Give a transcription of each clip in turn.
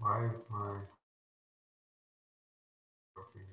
Why is my okay?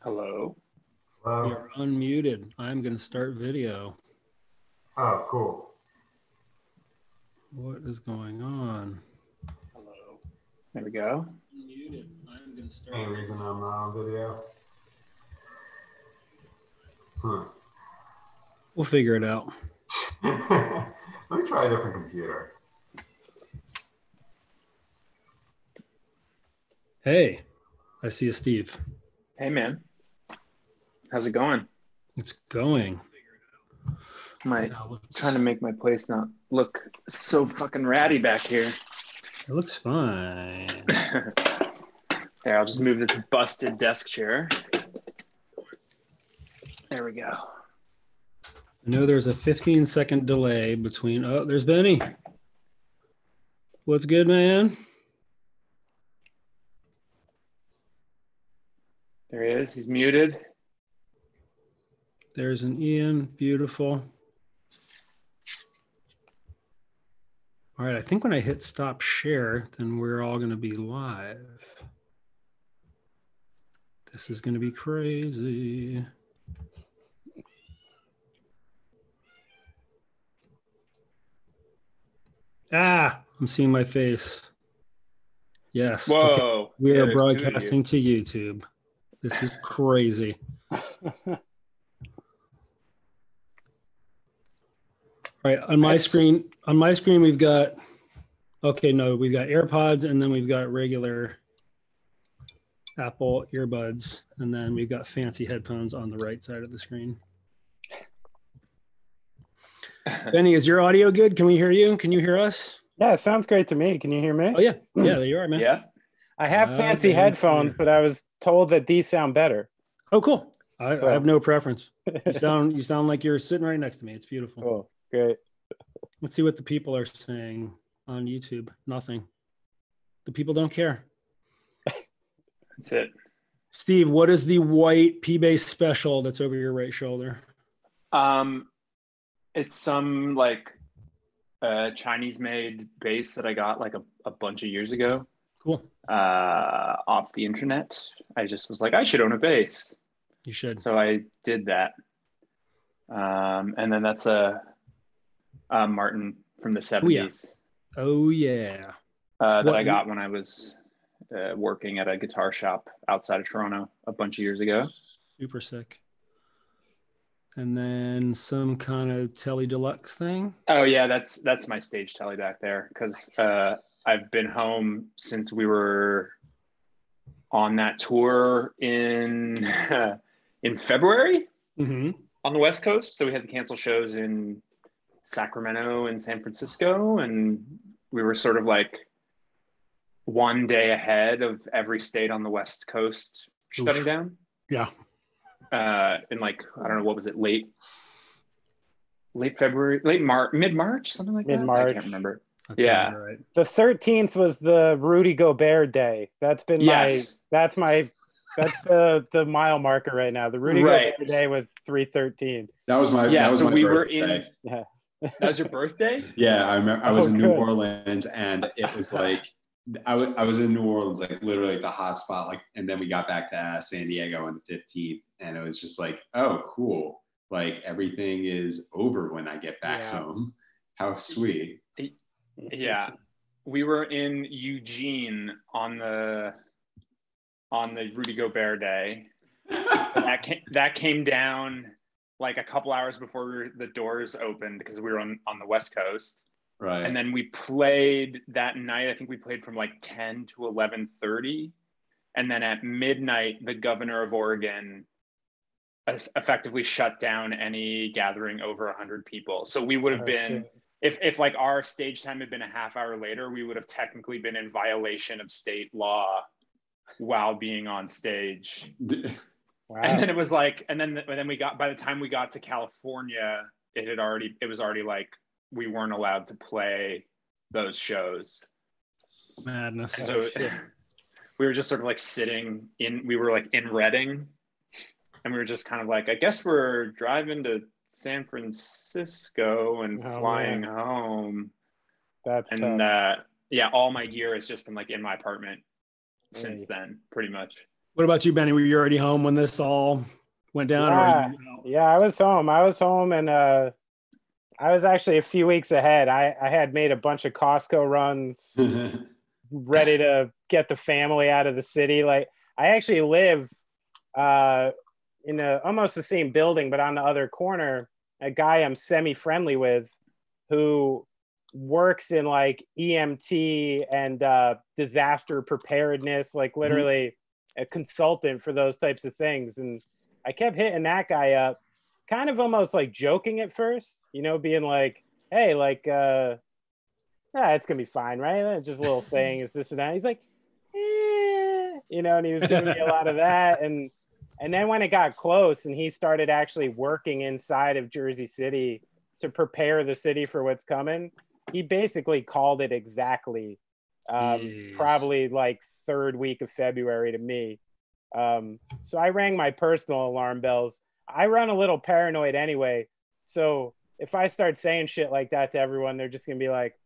Hello. Hello. You're unmuted. I'm going to start video. Oh, cool. What is going on? Hello. There we go. Unmuted. I'm going to start. Any reason I'm not on video? We'll figure it out. Let me try a different computer. Hey, I see a Steve. Hey, man. How's it going? It's going. Trying to make my place not look so fucking ratty back here. It looks fine. There, I'll just move this busted desk chair. There we go. I know there's a 15-second delay between. Oh, there's Benny. What's good, man? There he is. He's muted. There's an Ian. Beautiful. All right, I think when I hit stop share, then we're all going to be live. This is going to be crazy. I'm seeing my face. Yes. Whoa. Okay. We Yeah, are there's broadcasting to YouTube. This is crazy. All right, on my screen, we've got we've got AirPods, and then we've got regular Apple earbuds, and then we've got fancy headphones on the right side of the screen. Benny, is your audio good? Can we hear you? Can you hear us? Yeah, it sounds great to me. Can you hear me? Oh yeah, there you are, man. Yeah. I have fancy headphones, but I was told that these sound better. Oh, cool. I have no preference. You sound like you're sitting right next to me. It's beautiful. Cool. Great. Let's see what the people are saying on YouTube. Nothing. The people don't care. That's it. Steve, what is the white P-base special that's over your right shoulder? It's some like Chinese-made bass that I got like a bunch of years ago. Cool. Off the internet. I just was like, I should own a bass. You should. So I did that. And then that's a Martin from the 70s. Oh yeah. That I got when I was working at a guitar shop outside of Toronto a bunch of years ago. Super sick. And then some kind of Tele Deluxe thing. Oh yeah, that's my stage Tele back there, because I've been home since we were on that tour in February on the West Coast. So we had to cancel shows in Sacramento and San Francisco, and we were sort of like one day ahead of every state on the West Coast shutting down. Yeah. In like, I don't know, what was it, late February, mid-March, something like that. I can't remember. That right. The 13th was the Rudy Gobert day. That's been that's the mile marker right now. The Rudy Gobert day was 3/13. That was my birthday. Yeah. That was your birthday? Yeah, I remember. I was in New Orleans, and it was like I was in New Orleans, like literally the hot spot. Like, and then we got back to San Diego on the 15th, and it was just like, oh, cool. Like everything is over when I get back home. How sweet. Yeah, we were in Eugene on the Rudy Gobert day. that came down like a couple hours before the doors opened, because we were on the West Coast. Right. And then we played that night. I think we played from like 10 to 11:30. And then at midnight, the governor of Oregon effectively shut down any gathering over 100 people. So we would have been, if like our stage time had been a half hour later, we would have technically been in violation of state law while being on stage. Wow. And then it was like, and then by the time we got to California, it was already like, we weren't allowed to play those shows. Madness. And so we were just sort of like we were like in Reading, and we were just kind of like, I guess we're driving to San Francisco and flying home. That's tough. All my gear has just been like in my apartment since then, pretty much. What about you, Benny? Were you already home when this all went down? Yeah, I was home, and I was actually a few weeks ahead. I had made a bunch of Costco runs, ready to get the family out of the city. Like, I actually live in almost the same building, but on the other corner, a guy I'm semi-friendly with who works in like EMT and disaster preparedness, like literally a consultant for those types of things. And I kept hitting that guy up, kind of almost like joking at first, being like, hey, like, it's gonna be fine, right? Just a little thing, it's this and that. He's like, and he was giving me a lot of that. And then when it got close and he started actually working inside of Jersey City to prepare the city for what's coming, he basically called it exactly probably like third week of February to me. So I rang my personal alarm bells. I run a little paranoid anyway. So if I start saying shit like that to everyone, they're just going to be like,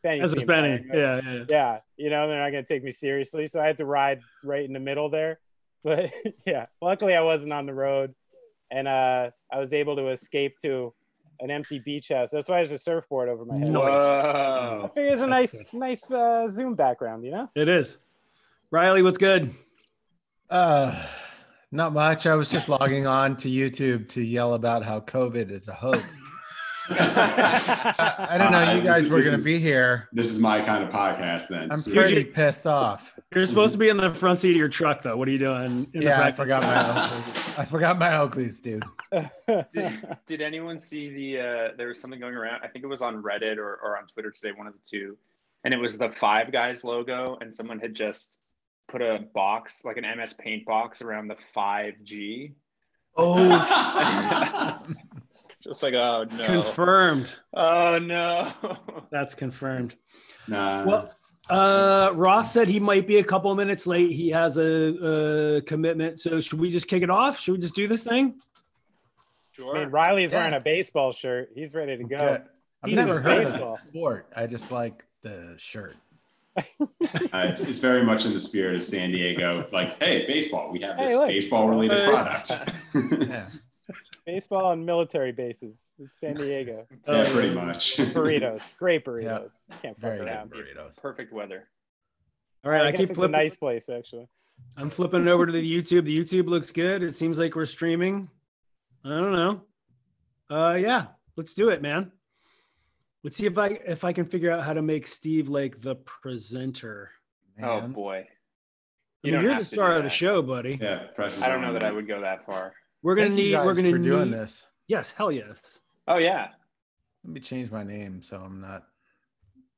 Benny. This is Benny. Yeah. Yeah. They're not going to take me seriously. So I had to ride right in the middle there. But yeah, luckily I wasn't on the road, and I was able to escape to an empty beach house. That's why there's a surfboard over my head. Nice. I figure it's a nice Zoom background, It is. Riley, what's good? Not much. I was just logging on to YouTube to yell about how COVID is a hoax. I don't know. You guys were going to be here. This is my kind of podcast then. I'm pretty pissed off. You're supposed to be in the front seat of your truck, though. What are you doing? I forgot my Oakleys, dude. Did anyone see there was something going around? I think it was on Reddit or on Twitter today, one of the two. And it was the Five Guys logo. And someone had just put a box, like an MS Paint box around the 5G. Oh, just like, oh no. Confirmed. Oh no. That's confirmed. Nah. Well, Roth said he might be a couple of minutes late. He has a commitment. So should we just kick it off? Should we just do this thing? Sure. I mean, Riley's wearing a baseball shirt. He's ready to go. Okay. I've never heard of sport. I just like the shirt. It's very much in the spirit of San Diego. Like, hey, baseball. We have this look. baseball-related product. Yeah. Baseball on military bases. It's San Diego. Yeah, pretty much. Burritos. Great burritos. Yeah. Can't fuck Very around. good burritos. Perfect weather. All right, I keep guess flipping. it's a nice place, actually. I'm flipping over to the YouTube. The YouTube looks good. It seems like we're streaming. I don't know. Yeah, let's do it, man. Let's see if I can figure out how to make Steve like the presenter. Man. Oh boy. You're the star of the show, buddy. Yeah, pressure's I don't on know that you. I would go that far. We're gonna Thank you guys for doing this. Yes, hell yes. Oh yeah. Let me change my name so I'm not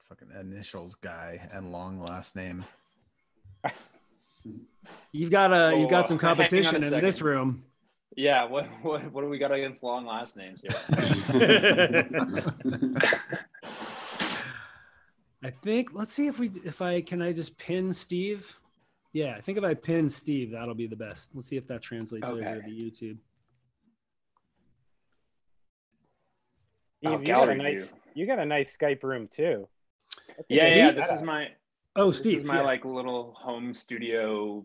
fucking initials guy and long last name. You've got some competition in second. this room. Yeah. What do we got against long last names here? I think let's see if I just pin Steve. Yeah, I think if I pin Steve, that'll be the best. Let's see if that translates over to the YouTube. Steve, you got a nice Skype room too. Yeah. This is my Steve, this is my like little home studio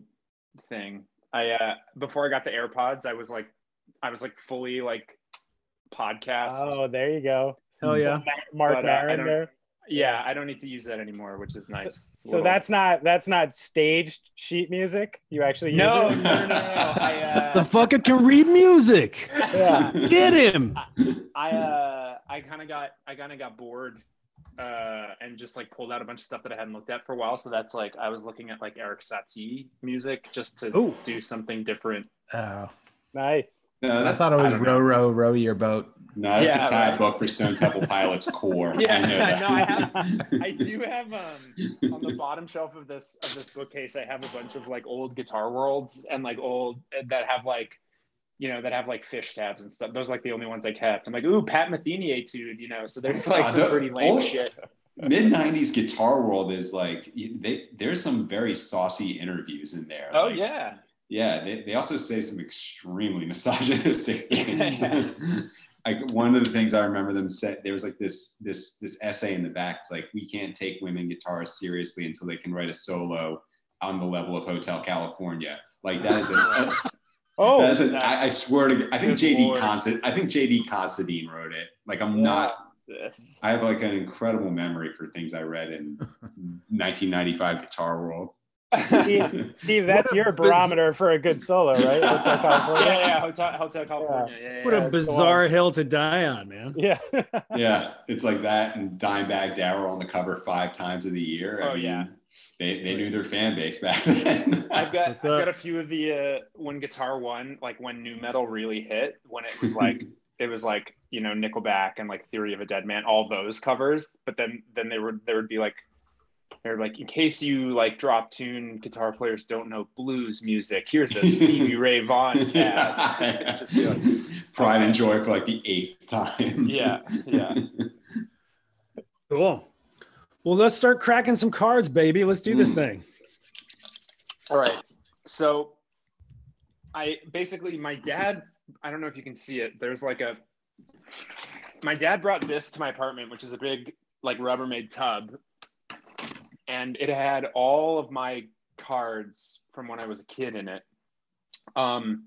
thing. I before I got the AirPods, I was like fully like podcast. Oh, there you go. Hell yeah. Mark Maron there. Yeah, I don't need to use that anymore, which is nice. So that's not staged sheet music. You actually use it? No. The fucker can read music. Yeah. Get him. I kind of got bored and just like pulled out a bunch of stuff that I hadn't looked at for a while. So that's like I was looking at like Eric Satie music just to do something different. Oh, nice. No, I thought it was row your boat. No, that's a tab book for Stone Temple Pilots core. Yeah, I do have on the bottom shelf of this bookcase, I have a bunch of like old Guitar Worlds and like old that have like fish tabs and stuff. Those are like the only ones I kept. I'm like, ooh, Pat Metheny etude, so there's like some pretty lame shit. Mid-90s Guitar World is like there's some very saucy interviews in there. Oh like, yeah. Yeah, they also say some extremely misogynistic things. Like one of the things I remember them said, there was like this essay in the back. It's like, we can't take women guitarists seriously until they can write a solo on the level of Hotel California. Like that is a Oh, that is a, I swear to I think Good Lord. JD Considine wrote it. Like I'm not This. I have like an incredible memory for things I read in 1995 Guitar World. Steve, that's your barometer for a good solo, right? Hotel California. Yeah, Hotel California. Yeah. What a bizarre hill to die on, man. Yeah. Yeah, it's like that and Dimebag Darrell on the cover 5 times of the year. I mean, yeah. They knew their fan base back then. I've got a few of the when Guitar One, like when nu metal really hit, when it was like you know, Nickelback and like Theory of a Dead Man, all those covers. But then there would be like, they're like, in case you like drop tune guitar players don't know blues music, here's a Stevie Ray Vaughan tab. Just be like, Pride and Joy for like the 8th time. Yeah. Cool. Well, let's start cracking some cards, baby. Let's do this thing. All right. So my dad, I don't know if you can see it. There's like my dad brought this to my apartment, which is a big like Rubbermaid tub. And it had all of my cards from when I was a kid in it. So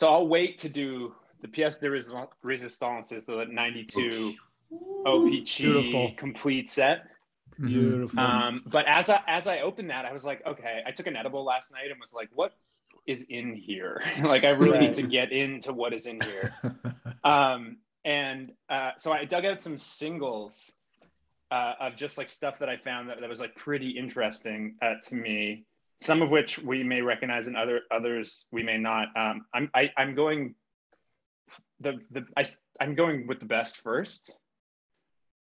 I'll wait to do the pièce de résistance, is the 92 OPG complete set. Beautiful. But as I opened that, I was like, okay, I took an edible last night and was like, what is in here? Like, I really need to get into what is in here. So I dug out some singles of just like stuff that I found that was like pretty interesting to me. Some of which we may recognize, and others we may not. I'm going with the best first.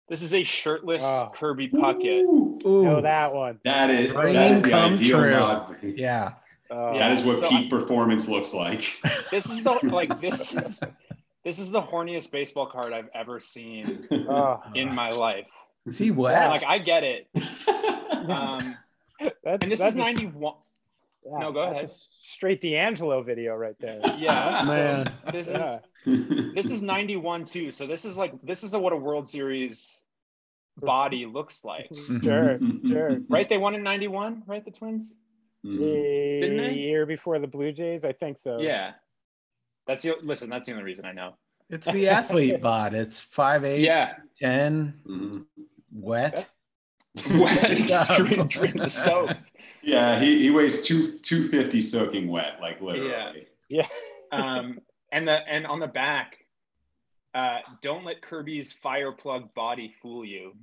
This is a shirtless Kirby Puckett. Oh, that one. That is the ideal mod. Yeah. That is what peak performance looks like. This is the this is the horniest baseball card I've ever seen in my life. Is he wet? Like, I get it. And this is 91. Yeah, no, go ahead. Straight D'Angelo video right there. Yeah, man. So this is 91 too. So this is what a World Series body looks like. Sure. Right? They won in 91, right? The Twins? Didn't they? Year before the Blue Jays, I think so. Yeah. That's the only reason I know. It's the athlete bod. It's 5'8", 10, wet. Extreme soaked. Yeah, he weighs 250 soaking wet, like literally. Yeah. And on the back, don't let Kirby's fire plug body fool you.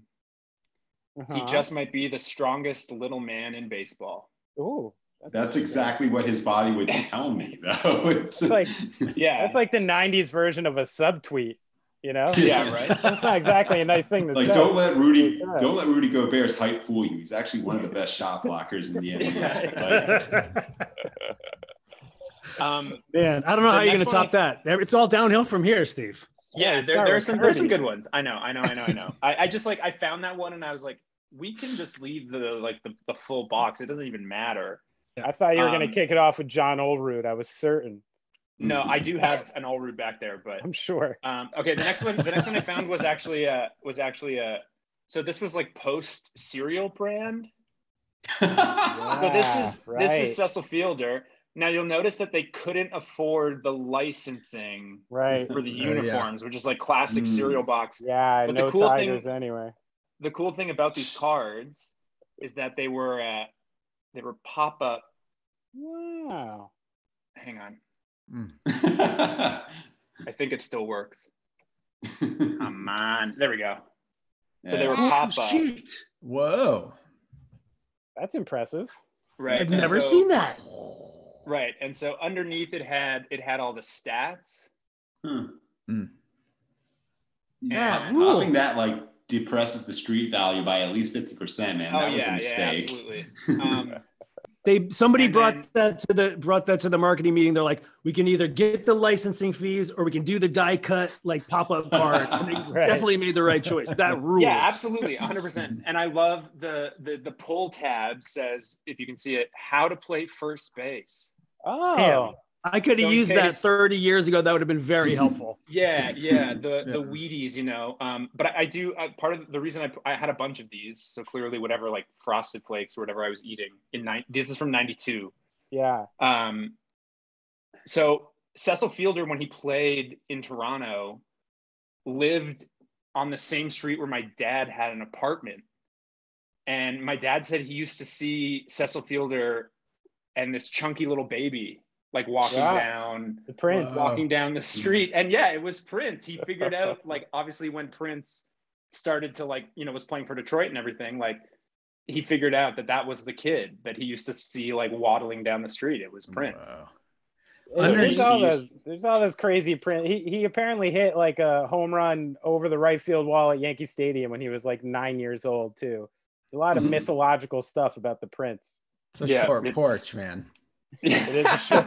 He just might be the strongest little man in baseball. Ooh. That's exactly what his body would tell me, though. It's like, that's like the 90s version of a subtweet, you know? Yeah, right. That's not exactly a nice thing to say. Like, don't let Rudy Gobert's height fool you. He's actually one of the best shot blockers in the NBA. Man, I don't know how you're going to top that. It's all downhill from here, Steve. Yeah, there's some good ones. I know. I just like, I found that one and I was like, we can just leave the full box. It doesn't even matter. I thought you were going to kick it off with John Olerud. I was certain. No, I do have an Olerud back there, but I'm sure. Okay, the next one I found was actually so this was like post cereal brand. So this is Cecil Fielder. Now you'll notice that they couldn't afford the licensing for the uniforms, which is like classic cereal box. Yeah, but no Tigers anyway. The cool thing about these cards is that they were pop-up. Wow. Hang on. I think it still works. Come on. There we go. So they were pop-up. Whoa. That's impressive. Right. I've never seen that. Right. And so underneath it had all the stats. Yeah, having that like depresses the street value by at least 50%, man. That was a mistake. Yeah, absolutely. Somebody brought that to the marketing meeting. They're like, we can either get the licensing fees or we can do the die cut like pop-up card. And they definitely made the right choice. That rules. Yeah, absolutely, 100%. And I love the pull tab says, if you can see it, how to play first base. Oh. Damn. I could have used that 30 years ago. That would have been very helpful. Yeah, the Wheaties, you know. But I do part of the reason I had a bunch of these. So clearly, whatever like Frosted Flakes or whatever I was eating this is from '92. Yeah. So Cecil Fielder, when he played in Toronto, lived on the same street where my dad had an apartment. And my dad said he used to see Cecil Fielder and this chunky little baby like walking down the Prince, walking down the street. And yeah, it was Prince. He figured out, like, obviously when Prince started to, like, you know, was playing for Detroit and everything, like, he figured out that that was the kid that he used to see like waddling down the street. It was Prince. Wow. So there's all this crazy Prince. He apparently hit like a home run over the right field wall at Yankee Stadium when he was like 9 years old too. There's a lot of mythological stuff about the Prince. It's a short porch, man. It is a short.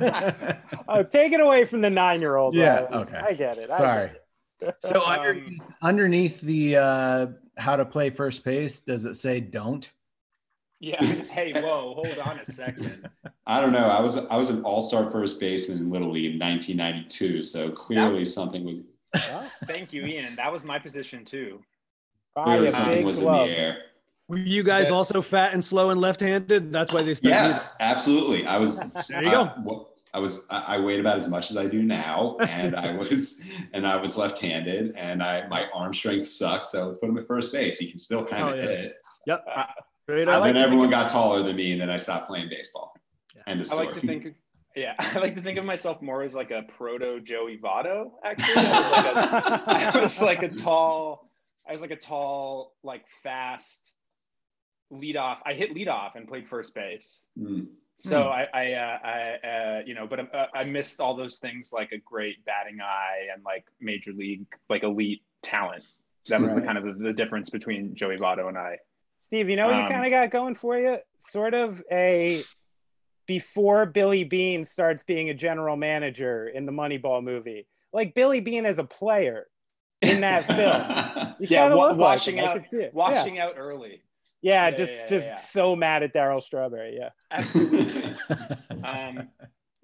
Oh, take it away from the 9-year-old. Yeah, Riley. okay. I get it. Sorry. So underneath the how to play first base, does it say don't? Yeah. Hey, whoa, hold on a second. I don't know. I was an all-star first baseman in Little League in 1992, so clearly something was. Thank you, Ian. That was my position too. Clearly something was in the air. Were you guys also fat and slow and left-handed? That's why they stuck. Yes, absolutely. I was. There you go. I weighed about as much as I do now, and I was left-handed, and my arm strength sucks. So let's put him at first base. He can still kind of hit it. Yep. And then everyone got taller than me, and then I stopped playing baseball. I like to think. Yeah, I like to think of myself more as like a proto Joey Votto. Actually, I was like a tall, like fast leadoff. I hit leadoff and played first base. So I you know, but I missed all those things, like a great batting eye and like major league, like elite talent. That was the kind of the difference between Joey Votto and I. Steve, you know what you kind of got going for you? Sort of a before Billy Beane starts being a general manager in the Moneyball movie. Like Billy Beane as a player in that film. You washing out early. Yeah, just so mad at Darryl Strawberry. Yeah, absolutely.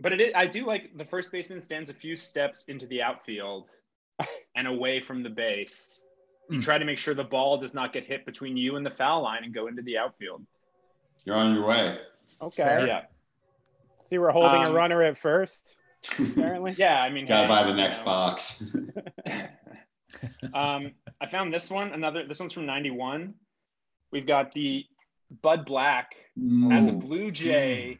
But I do like the first baseman stands a few steps into the outfield and away from the base. You try to make sure the ball does not get hit between you and the foul line and go into the outfield. You're on your way. Okay. Fair. Yeah. See, we're holding a runner at first. Apparently. Yeah, I mean, gotta buy the next box. I found this one. This one's from '91. We've got the Bud Black as a Blue Jay,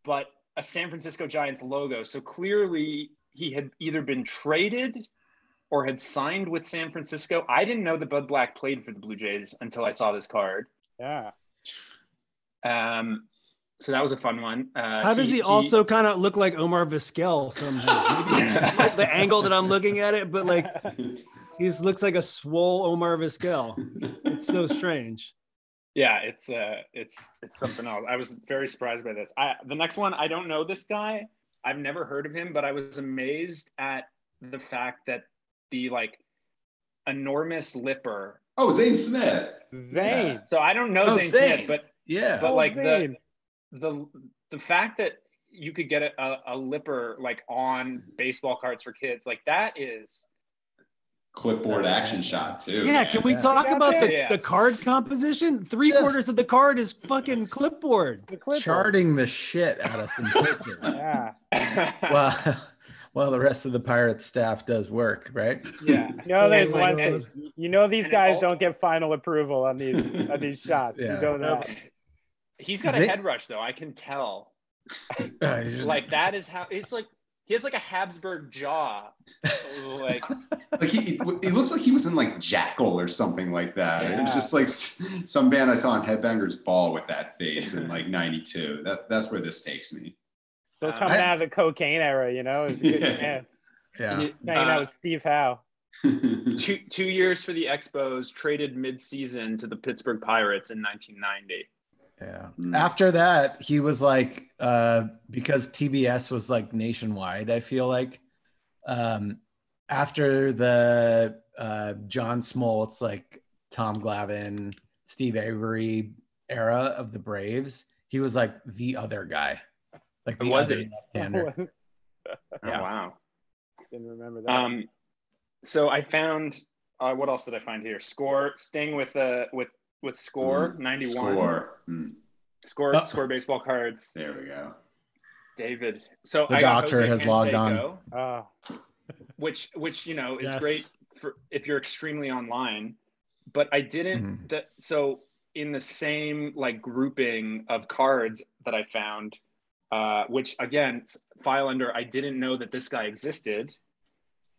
but a San Francisco Giants logo. So clearly he had either been traded or had signed with San Francisco. I didn't know that Bud Black played for the Blue Jays until I saw this card. Yeah. So that was a fun one. How does he also kind of look like Omar Vizquel somehow? Maybe it's just like the angle that I'm looking at it, but like he looks like a swole Omar Vizquel. It's so strange. Yeah, it's something else. I was very surprised by this. The next one, I don't know this guy. I've never heard of him, but I was amazed at the fact that the like enormous lipper. Oh, Zane Smith. Zane. Yeah. So I don't know Zane Smith, but like Zane. the fact that you could get a lipper like on baseball cards for kids, like that is clipboard action shot too. Yeah, can we talk about the card composition? Three-quarters of the card is fucking clipboard. Charting the shit out of some pictures. Yeah. Well, the rest of the Pirates staff does work, right? Yeah. There's one thing. These guys don't get final approval on these shots. Yeah. You know that. He's got a head rush though. I can tell. Like that is how it's like. He has like a Habsburg jaw. Like he looks like he was in like Jackal or something like that. Yeah. It was just like some band I saw on Headbangers Ball with that face in like '92. That's where this takes me. Still coming out of the cocaine era, It's a good chance. Yeah. Hanging out with Steve Howe. 2 years for the Expos, traded mid-season to the Pittsburgh Pirates in 1990. Yeah. After that, he was like, because TBS was like nationwide, I feel like, after the John Smoltz, like Tom Glavine, Steve Avery era of the Braves, he was like the other guy. Like the other left-hander. Oh, wow. Didn't remember that. So I found, what else did I find here? Score, staying with Score 91. Score. Score baseball cards. There we go. David. So The I got doctor Jose has logged on. Canseco, which is Yes. great for if you're extremely online. But I didn't. So in the same like grouping of cards that I found, which again file under I didn't know that this guy existed.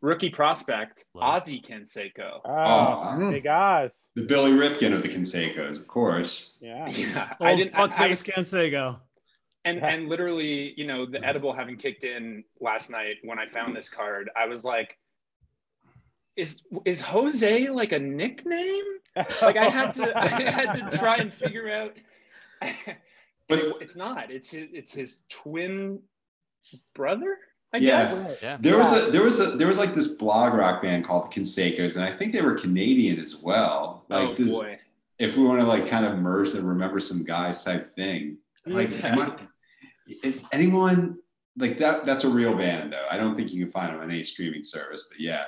Rookie prospect Ozzie Canseco. Big Oz. The Billy Ripken of the Canseco's, of course. Yeah. I didn't. Fuckface Canseco. And literally, the edible having kicked in last night when I found this card, I was like, is Jose like a nickname? Like I had to try and figure out. It's not. It's his twin brother, I guess. Yeah. There was like this blog rock band called Canseco's, and I think they were Canadian as well. Like boy. If we want to like kind of merge and remember some guys type thing. Like anyone like that's a real band though. I don't think you can find them on any streaming service, but yeah.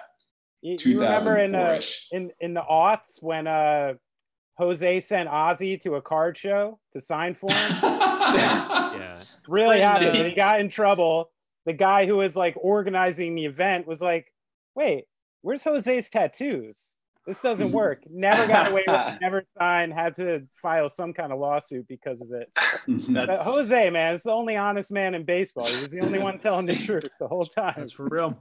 You remember in the aughts when Jose sent Ozzy to a card show to sign for him? Yeah. Really happened. He got in trouble. The guy who was like organizing the event was like, wait, where's Jose's tattoos? This doesn't work. Never got away with it, never signed, had to file some kind of lawsuit because of it. But Jose, man, it's the only honest man in baseball. He was the only one telling the truth the whole time. That's for real.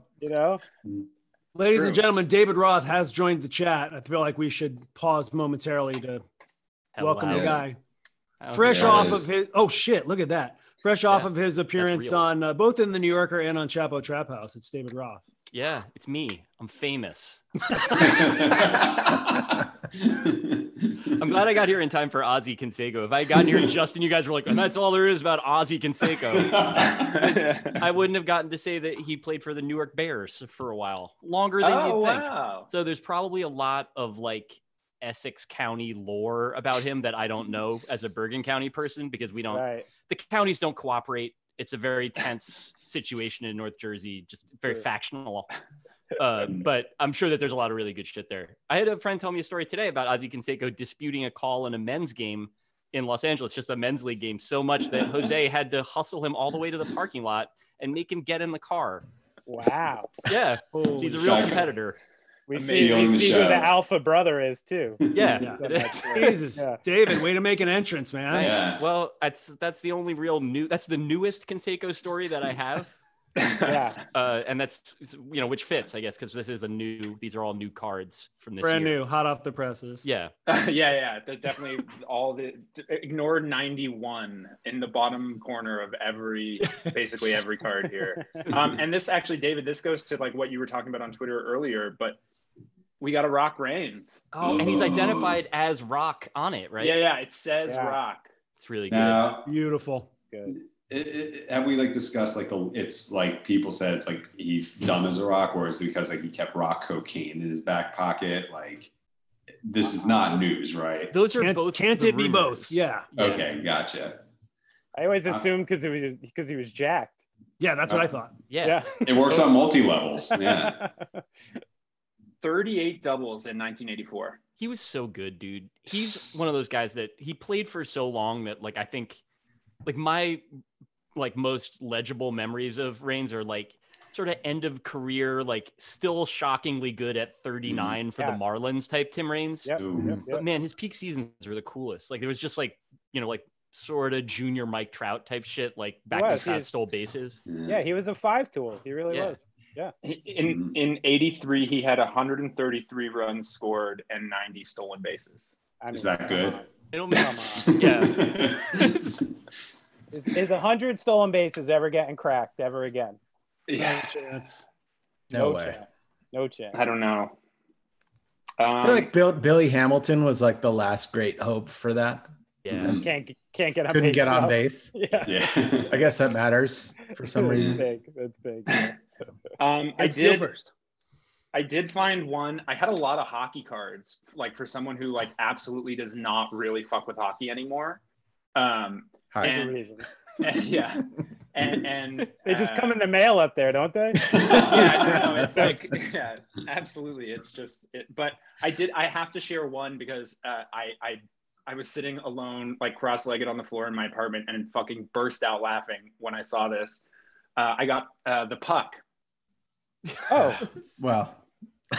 Ladies and gentlemen, David Roth has joined the chat. I feel like we should pause momentarily to welcome the guy. Fresh off of his, look at that. Fresh off of his appearance on both in the New Yorker and on Chapo Trap House. It's David Roth. Yeah, it's me. I'm famous. I'm glad I got here in time for Ozzie Canseco. If I had gotten here just and you guys were like, and that's all there is about Ozzie Canseco, I wouldn't have gotten to say that he played for the Newark Bears for a while, longer than you'd think. So there's probably a lot of like Essex County lore about him that I don't know as a Bergen County person because we don't, the counties don't cooperate. It's a very tense situation in North Jersey, just very factional. But I'm sure that there's a lot of really good shit there. I had a friend tell me a story today about Ozzie Canseco disputing a call in a men's game in Los Angeles, just a men's league game, so much that Jose had to hustle him all the way to the parking lot and make him get in the car. Wow. Yeah. He's a real competitor. We see who the alpha brother is too. Yeah. Jesus. David, way to make an entrance, man. Yeah. Well, that's the only real that's the newest Canseco story that I have. And that's, which fits, I guess, because these are all new cards from this brand year. New, hot off the presses. Yeah. They're definitely ignore 91 in the bottom corner of basically every card here. And this actually, David, this goes to like what you were talking about on Twitter earlier, but we got a Rock Reigns. Oh, and he's identified as Rock on it, right? Yeah, it says Rock. It's really good. Now, beautiful. Good. Have we like discussed like it's like people said it's like he's done as a Rock, or is it because like he kept rock cocaine in his back pocket? Like this is not news, right? Those are both. Can't it be both? Yeah. Okay, gotcha. I always assumed because he was jacked. Yeah, that's what I thought. Yeah. It works on multi levels. Yeah. 38 doubles in 1984. He was so good, dude. He's one of those guys that he played for so long that like I think like my like most legible memories of Reigns are like sort of end of career, like still shockingly good at 39 for the Marlins type Tim Raines. Yep. But man, his peak seasons were the coolest. Like there was just like, like sort of junior Mike Trout type shit, like back when Trout stole bases. Yeah, he was a 5-tool. He really was. Yeah. In 83, he had 133 runs scored and 90 stolen bases. Is that good? Is 100 stolen bases ever getting cracked ever again? Yeah. No chance. No chance. No chance. I don't know. I feel like Billy Hamilton was like the last great hope for that. Yeah. Can't get on Couldn't base. get on base. Yeah. I guess that matters for some reason. That's big. I did find one. I had a lot of hockey cards, like for someone who like absolutely does not really fuck with hockey anymore. There's a reason. And they just come in the mail up there, don't they? It's like, absolutely. It's just, but I have to share one because I I was sitting alone, like cross-legged on the floor in my apartment, and fucking burst out laughing when I saw this. I got the puck. Oh, Well,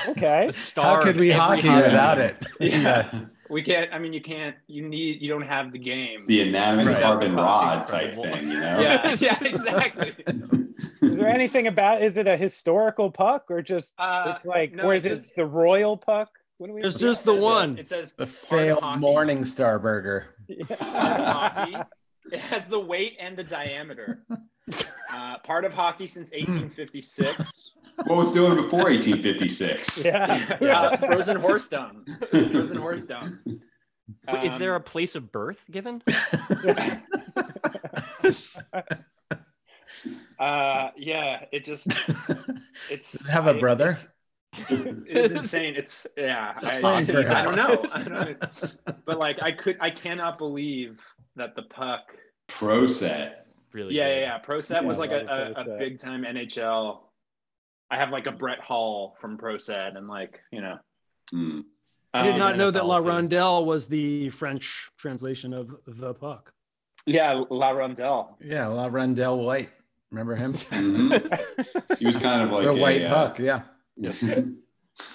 okay. The star how could we of every hockey without it? Yes. We can't. I mean, you can't. You don't have the game. It's the inanimate Right. carbon rod type Incredible. thing, you know? Yeah. Yeah. Exactly. Is there anything about? Is it a historical puck or just? It's like, no, or is it's it the royal puck? What do we? It's just the one. It says The part of failed hockey. Morning Star burger. Part of hockey. It has the weight and the diameter. Part of hockey since 1856. What was doing before 1856? Yeah. Frozen horse dung. Frozen horse dung. Wait, is there a place of birth given? Yeah, it just it's Does it have a brother? It is insane. It's I don't know. But like I cannot believe that the puck Pro set. Really? yeah. Pro Set was Yeah, like I love a Pro Set. big time NHL. I have like a Brett Hall from Pro Set and like, you know. Hmm. I did not know that La NFL too. Rondelle was the French translation of the puck. Yeah, La Rondelle. Yeah, La Rondelle White. Remember him? Mhm. He was kind of like The a white puck. Yeah.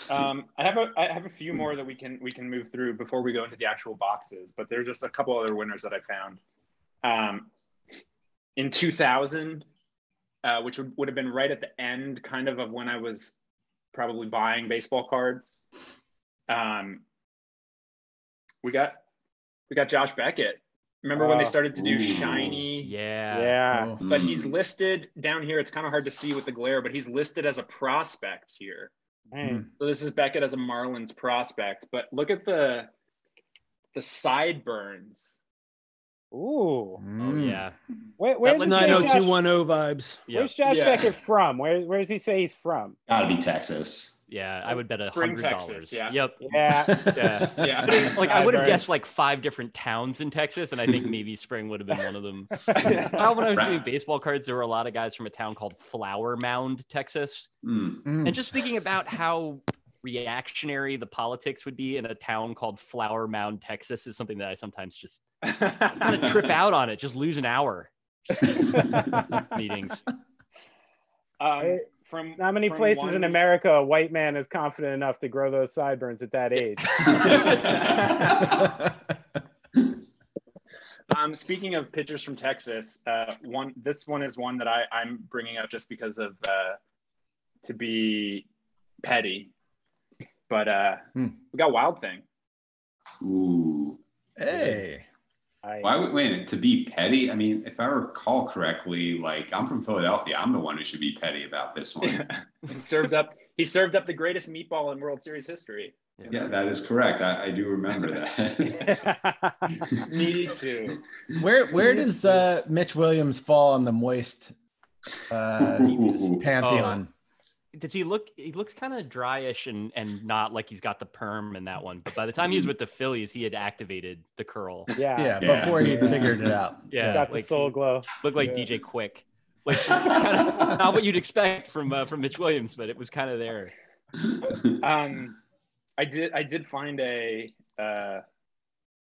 I have a few more that we can move through before we go into the actual boxes, but there's just a couple other winners that I found. In 2000, which would have been right at the end kind of when I was probably buying baseball cards. We got Josh Beckett. Remember when they started to do Ooh. shiny? Yeah. Yeah. Oh. But he's listed down here. It's kind of hard to see with the glare, but he's listed as a prospect here. Hey. So this is Beckett as a Marlins prospect. But look at the sideburns. Ooh. Oh yeah. Where's looks this guy, Josh, 90210 vibes. Yeah. where's Josh Yeah. Beckett from? Where does he say he's from? Gotta be Texas. Yeah. I would bet Spring, $100. Texas, yeah. Yep. Yeah. Yeah. Yeah. Like I would have Sideburns. guessed like 5 different towns in Texas, and I think maybe Spring would have been one of them. When I was doing baseball cards, there were a lot of guys from a town called Flower Mound, Texas. Mm. And just thinking about how reactionary the politics would be in a town called Flower Mound, Texas, is something that I sometimes just kind of trip out on it. Just lose an hour. Meetings. From Not many from places one- in America a white man is confident enough to grow those sideburns at that age. Speaking of pitchers from Texas, this one is one that I'm bringing up just because of to be petty, but we got Wild Thing. Ooh. Hey. Why would wait to be petty? I mean, if I recall correctly, like I'm from Philadelphia, I'm the one who should be petty about this one. He served up the greatest meatball in World Series history. Yeah, that is correct. I do remember that. Me too. Where does Mitch Williams fall on the moist pantheon? Does he looks kind of dryish and not like he's got the perm in that one. But by the time he was with the Phillies, he had activated the curl. Yeah. Yeah. Before he figured it out. Yeah. Got the like, soul glow. looked like Yeah. DJ Quick. Like kind of not what you'd expect from Mitch Williams, but it was kind of there. I did find a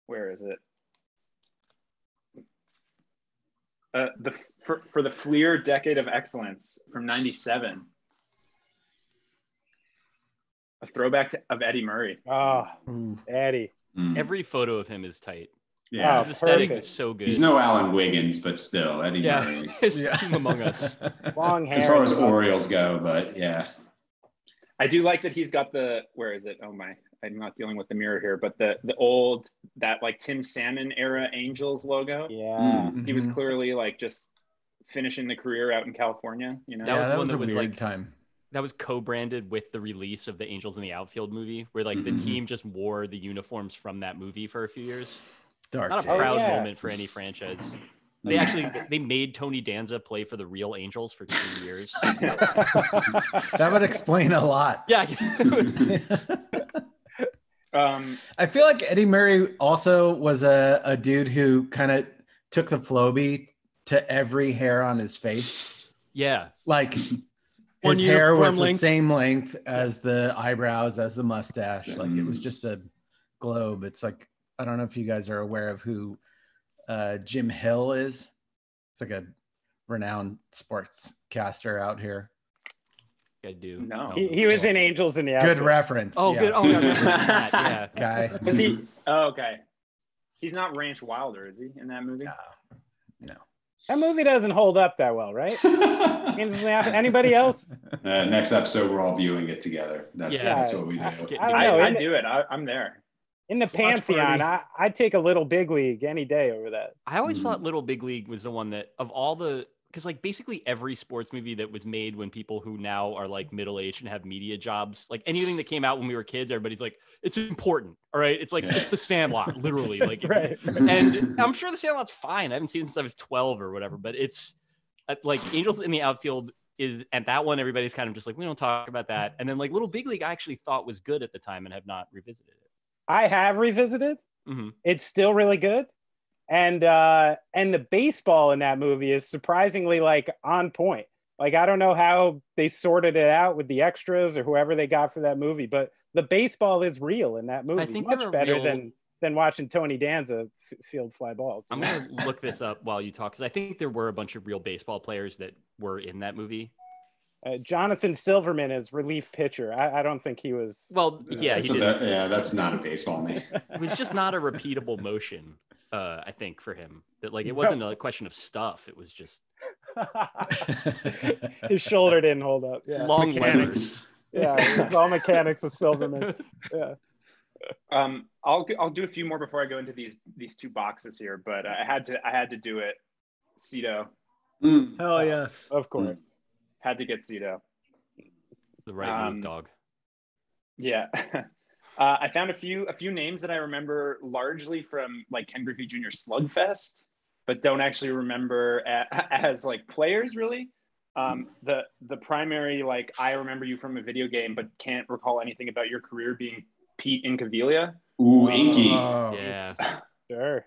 where is it? For the Fleer Decade of Excellence from '97. A throwback of Eddie Murray. Oh, Eddie. Mm. Every photo of him is tight. Yeah. His aesthetic perfect. is so good. He's no Alan Wiggins, but still Eddie yeah, Murray. it's Yeah. Team Among Us. Long hair. As far as Orioles go, but yeah. I do like that he's got where is it? Oh my, I'm not dealing with the mirror here, but the old, that like Tim Salmon era Angels logo. Yeah. He was clearly like just finishing the career out in California, you know? That was that one was that a was weird like time. that was co-branded with the release of the Angels in the Outfield movie, where like the team just wore the uniforms from that movie for a few years. Dark. Not a days. proud yeah. moment for any franchise. They made Tony Danza play for the real Angels for 2 years. That would explain a lot. Yeah. I feel like Eddie Murray also was a dude who kind of took the Flowbee to every hair on his face. Yeah. Like One his hair uniform was length. the same length as the eyebrows, as the mustache. Like it was just a globe. It's like I don't know if you guys are aware of who Jim Hill is. It's like a renowned sportscaster out here. I do. No. He was in Angels in the Good Outfield. reference. Oh, yeah. good. Oh, I remember that. Yeah. Guy. Was he? Oh, okay. He's not Ranch Wilder, is he, in that movie? No. That movie doesn't hold up that well, right? Angels in the Outfield. Anybody else? Next episode, we're all viewing it together. That's what we do. I don't know. I do it. I'm there. In the Pantheon, I'd take a Little Big League any day over that. I always thought Little Big League was the one that, of all the, because like basically every sports movie that was made when people who now are like middle-aged and have media jobs, like anything that came out when we were kids, everybody's like, it's important. All right. It's like, it's The Sandlot, literally. Like, Right. And I'm sure The Sandlot's fine. I haven't seen it since I was 12 or whatever, but it's like Angels in the Outfield is, at that one, everybody's kind of just like, we don't talk about that. And then like Little Big League, I actually thought was good at the time and have not revisited it. I have revisited. Mm-hmm. It's still really good. And the baseball in that movie is surprisingly like on point. Like, I don't know how they sorted it out with the extras or whoever they got for that movie, but the baseball is real in that movie. I think much better than watching Tony Danza field fly balls. I'm going to look this up while you talk, because I think there were a bunch of real baseball players that were in that movie. Jonathan Silverman is relief pitcher. I don't think he was. Well, yeah, that's not a baseball name. It was just not a repeatable motion. I think for him that like it wasn't a question of stuff. It was just his shoulder didn't hold up. Yeah. Long mechanics. Yeah, it was all mechanics of Silverman. Yeah. I'll do a few more before I go into these two boxes here, but I had to do it. Cito. Hell yes, of course. Had to get Cito. The right move, dog. Yeah. I found a few names that I remember largely from like Ken Griffey Jr. Slugfest, but don't actually remember as like players really. The primary, like, I remember you from a video game, but can't recall anything about your career, being Pete Incaviglia. Ooh, Inky. Yeah. Sure.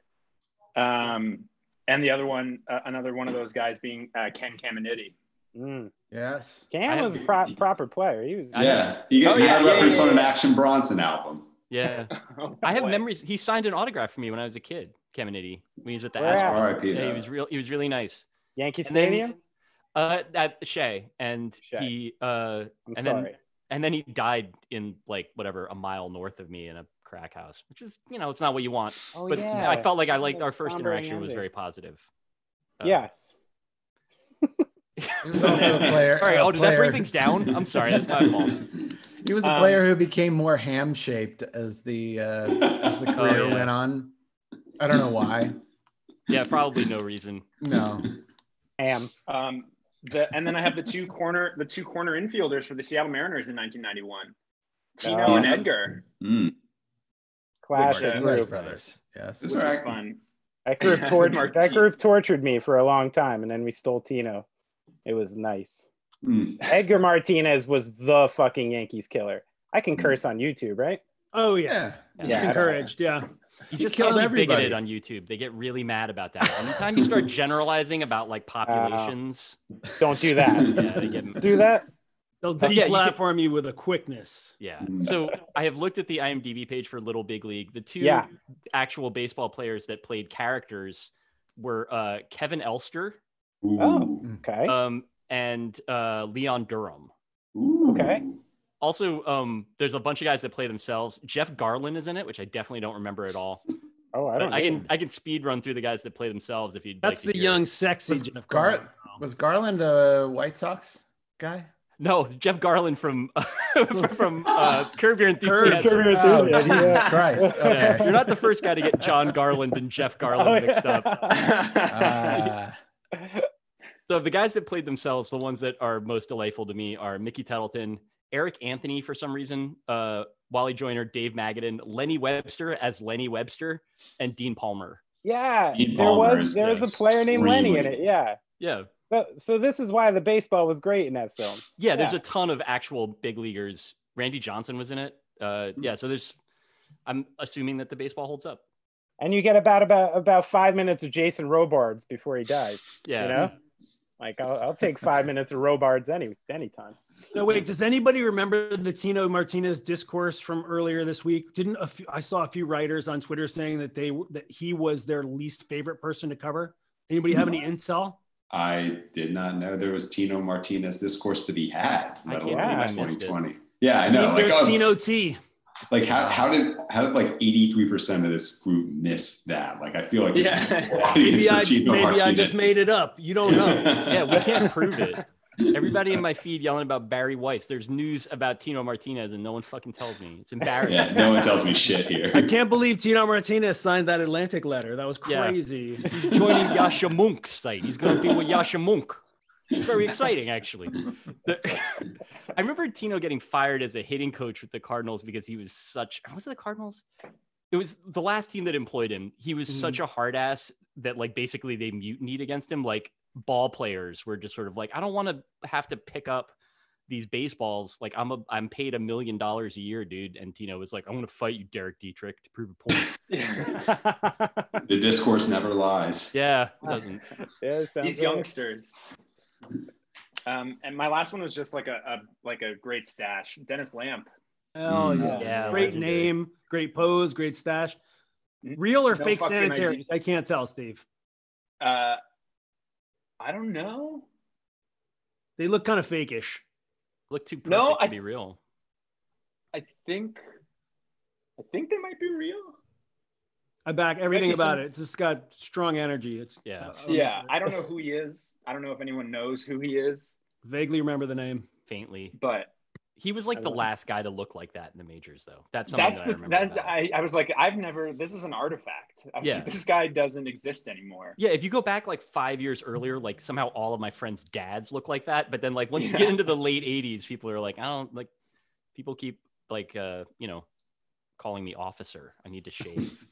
And the other one, another one of those guys being Ken Caminiti. Yes. Cam was a proper player. He was. He got referenced on an Action Bronson album. Yeah. I have memories. He signed an autograph for me when I was a kid, Caminiti, when he was with the Where at? Astros. Yeah, he was really nice. Yankee Stadium? At Shea. And Shea. and then he died in like whatever, a mile north of me in a crack house, which is, it's not what you want. But yeah. I felt like our first interaction was very positive. Yes. He was also a player. All right. Does that bring things down? I'm sorry. That's my fault. He was a player who became more ham-shaped as the career went on. I don't know why. Yeah, probably no reason. No. Ham. And then I have the two corner infielders for the Seattle Mariners in 1991, Tino and Edgar. Classic group. Brothers. Yes. Which was fun. That group tortured me for a long time, and then we stole Tino. It was nice. Edgar Martinez was the fucking Yankees killer. I can curse on YouTube, right? Oh yeah. Encouraged. Yeah. You just can't be bigoted on YouTube. They get really mad about that. Anytime you start generalizing about like populations, don't do that. Yeah, they get do that. They'll deplatform you with a quickness. Yeah. So I have looked at the IMDb page for Little Big League. The two actual baseball players that played characters were Kevin Elster. Oh, okay. And Leon Durham. Okay. Also, there's a bunch of guys that play themselves. Jeff Garlin is in it, which I definitely don't remember at all. Oh, I don't know. I can speed run through the guys that play themselves if you'd That's like to the hear. young, sexy Jeff Garlin. Was Garland a White Sox guy? No, Jeff Garlin from Curb Your Enthusiasm. Oh, Jesus Christ. Okay. Yeah, you're not the first guy to get John Garland and Jeff Garland mixed up. So the guys that played themselves, the ones that are most delightful to me are Mickey Tettleton, Eric Anthony for some reason, Wally Joyner, Dave Magadan, Lenny Webster as Lenny Webster, and Dean Palmer. Yeah, there was a player named Lenny in it. Yeah. Yeah. So this is why the baseball was great in that film. Yeah, there's a ton of actual big leaguers. Randy Johnson was in it. So I'm assuming that the baseball holds up. And you get about 5 minutes of Jason Robards before he dies. Yeah. You know? Like I'll take 5 minutes of Robards anytime. No, wait. Does anybody remember the Tino Martinez discourse from earlier this week? I saw a few writers on Twitter saying that he was their least favorite person to cover. Anybody have any intel? I did not know there was Tino Martinez discourse to be had, let alone I in missed 2020. Yeah, I know. There's Tino T. Like how did like 83% of this group miss that? Like I feel like this is maybe I just made it up. You don't know. Yeah, we can't prove it. Everybody in my feed yelling about Barry Weiss. There's news about Tino Martinez and no one fucking tells me. It's embarrassing. Yeah, no one tells me shit here. I can't believe Tino Martinez signed that Atlantic letter. That was crazy. Yeah. He's joining Yasha Monk's site. He's going to be with Yasha Monk. It's very exciting, actually. I remember Tino getting fired as a hitting coach with the Cardinals because he was was it the Cardinals? It was the last team that employed him. He was such a hard ass that like basically they mutinied against him. Like ball players were just sort of like, I don't want to have to pick up these baseballs. Like I'm paid $1 million a year, dude. And Tino was like, I want to fight you, Derek Dietrich, to prove a point. The discourse never lies. Yeah, it doesn't. Yeah, these youngsters. And my last one was just like a great stash. Dennis Lamp. Oh yeah. Great name, great pose, great stash. Real or fake sanitaries? I can't tell, Steve. I don't know. They look kind of fake-ish. Look too perfect to be real. I think they might be real. I back everything about it. It's just got strong energy. It's I don't know who he is. I don't know if anyone knows who he is. Vaguely remember the name. Faintly. But he was like the last guy to look like that in the majors, though. That's something that I remember. I was like, this is an artifact. This guy doesn't exist anymore. Yeah, if you go back like 5 years earlier, like somehow all of my friends' dads look like that. But then like once you get into the late 80s, people are like, people keep like, calling me officer. I need to shave.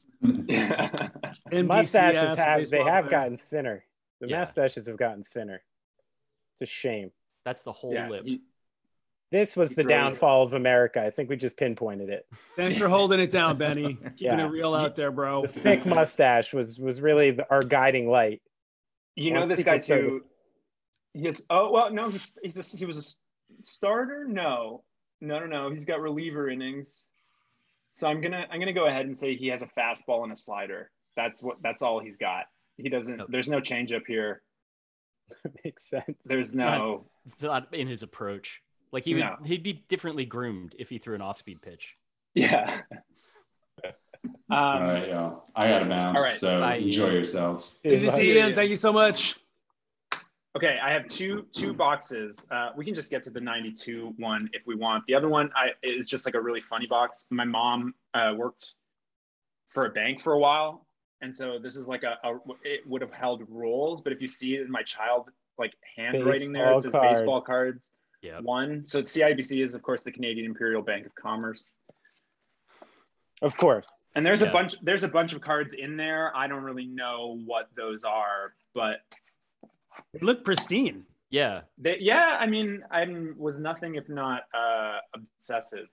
Mustaches have gotten thinner. The mustaches have gotten thinner. It's a shame. That's the whole lip. This was the downfall of America. I think we just pinpointed it. Thanks for holding it down, Benny. Keeping it real out there, bro. The thick mustache was really our guiding light. You know this guy too. He was a starter. No. He's got reliever innings. So I'm gonna go ahead and say he has a fastball and a slider. That's all he's got. He doesn't. There's no changeup here. Makes sense. There's no. It's not in his approach. Like he'd be differently groomed if he threw an off-speed pitch. Yeah. All right, y'all. I got to bounce. All right, so enjoy yourselves. Good to see you, Ian. Thank you so much. Okay, I have two boxes. We can just get to the 92 one if we want. The other one is just like a really funny box. My mom worked for a bank for a while, and so this is like it would have held rules, but if you see it in my child like handwriting there, it says baseball cards. Yeah. One. So CIBC is of course the Canadian Imperial Bank of Commerce. Of course. And there's a bunch of cards in there. I don't really know what those are, but they look pristine. Yeah. I mean, I was nothing if not obsessive,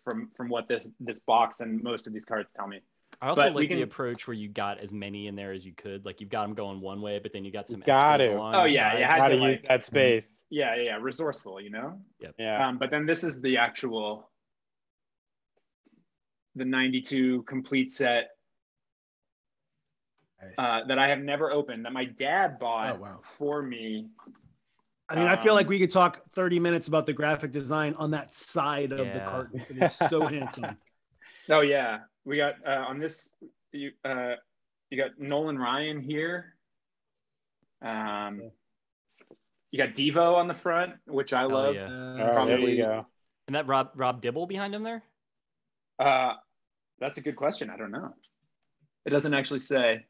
from what this box and most of these cards tell me. I also like the approach where you got as many in there as you could. Like you've got them going one way, but then you got some extras on. Oh yeah, you had to use that space. Yeah, resourceful, you know. Yep. Yeah. But then this is the 92 complete set that I have never opened, that my dad bought for me. I mean, I feel like we could talk 30 minutes about the graphic design on that side of the carton. It is so handsome. Oh yeah, we got on this. You got Nolan Ryan here. You got Devo on the front, which I love. Yeah. There we go. And that Rob Dibble behind him there. That's a good question. I don't know. It doesn't actually say.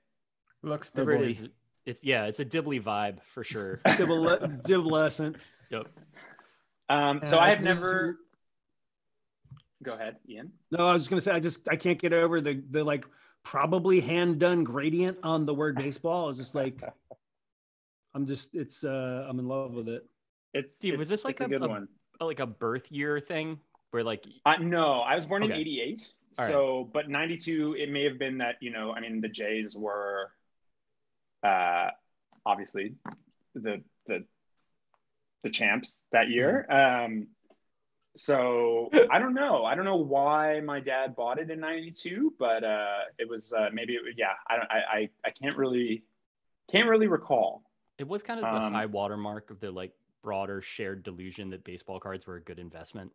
Looks Dibbly. It's a Dibbly vibe for sure. Dibblescent. Yep. So I have never. Go ahead, Ian. No, I was just gonna say I can't get over the like probably hand done gradient on the word baseball. It's just like I'm in love with it. Steve, was this like a good one? Like a birth year thing where like no, I was born in 88. So, but 92, it may have been that, the Jays were obviously the champs that year. So I don't know why my dad bought it in '92, but it was maybe I can't really recall. It was kind of the high watermark of the like broader shared delusion that baseball cards were a good investment.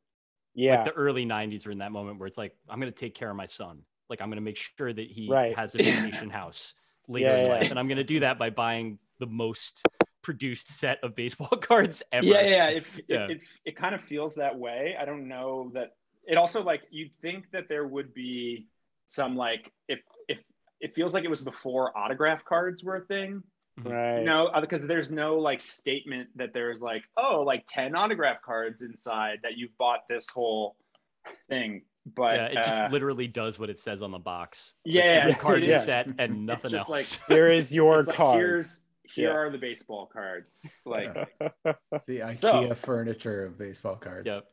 Yeah. Like the early 90s were in that moment where it's like, I'm going to take care of my son. Like I'm going to make sure that he has a vacation house later in life. And I'm going to do that by buying the most produced set of baseball cards ever. It kind of feels that way. I don't know that it also like, you'd think that there would be some like, if it feels like it was before autograph cards were a thing. Right. You know, because there's no like statement that there's like, oh, like 10 autograph cards inside that you've bought this whole thing. But it just literally does what it says on the box. It's every card is set and nothing else. Like, here is your card. Here are the baseball cards. Like the IKEA furniture of baseball cards. Yep.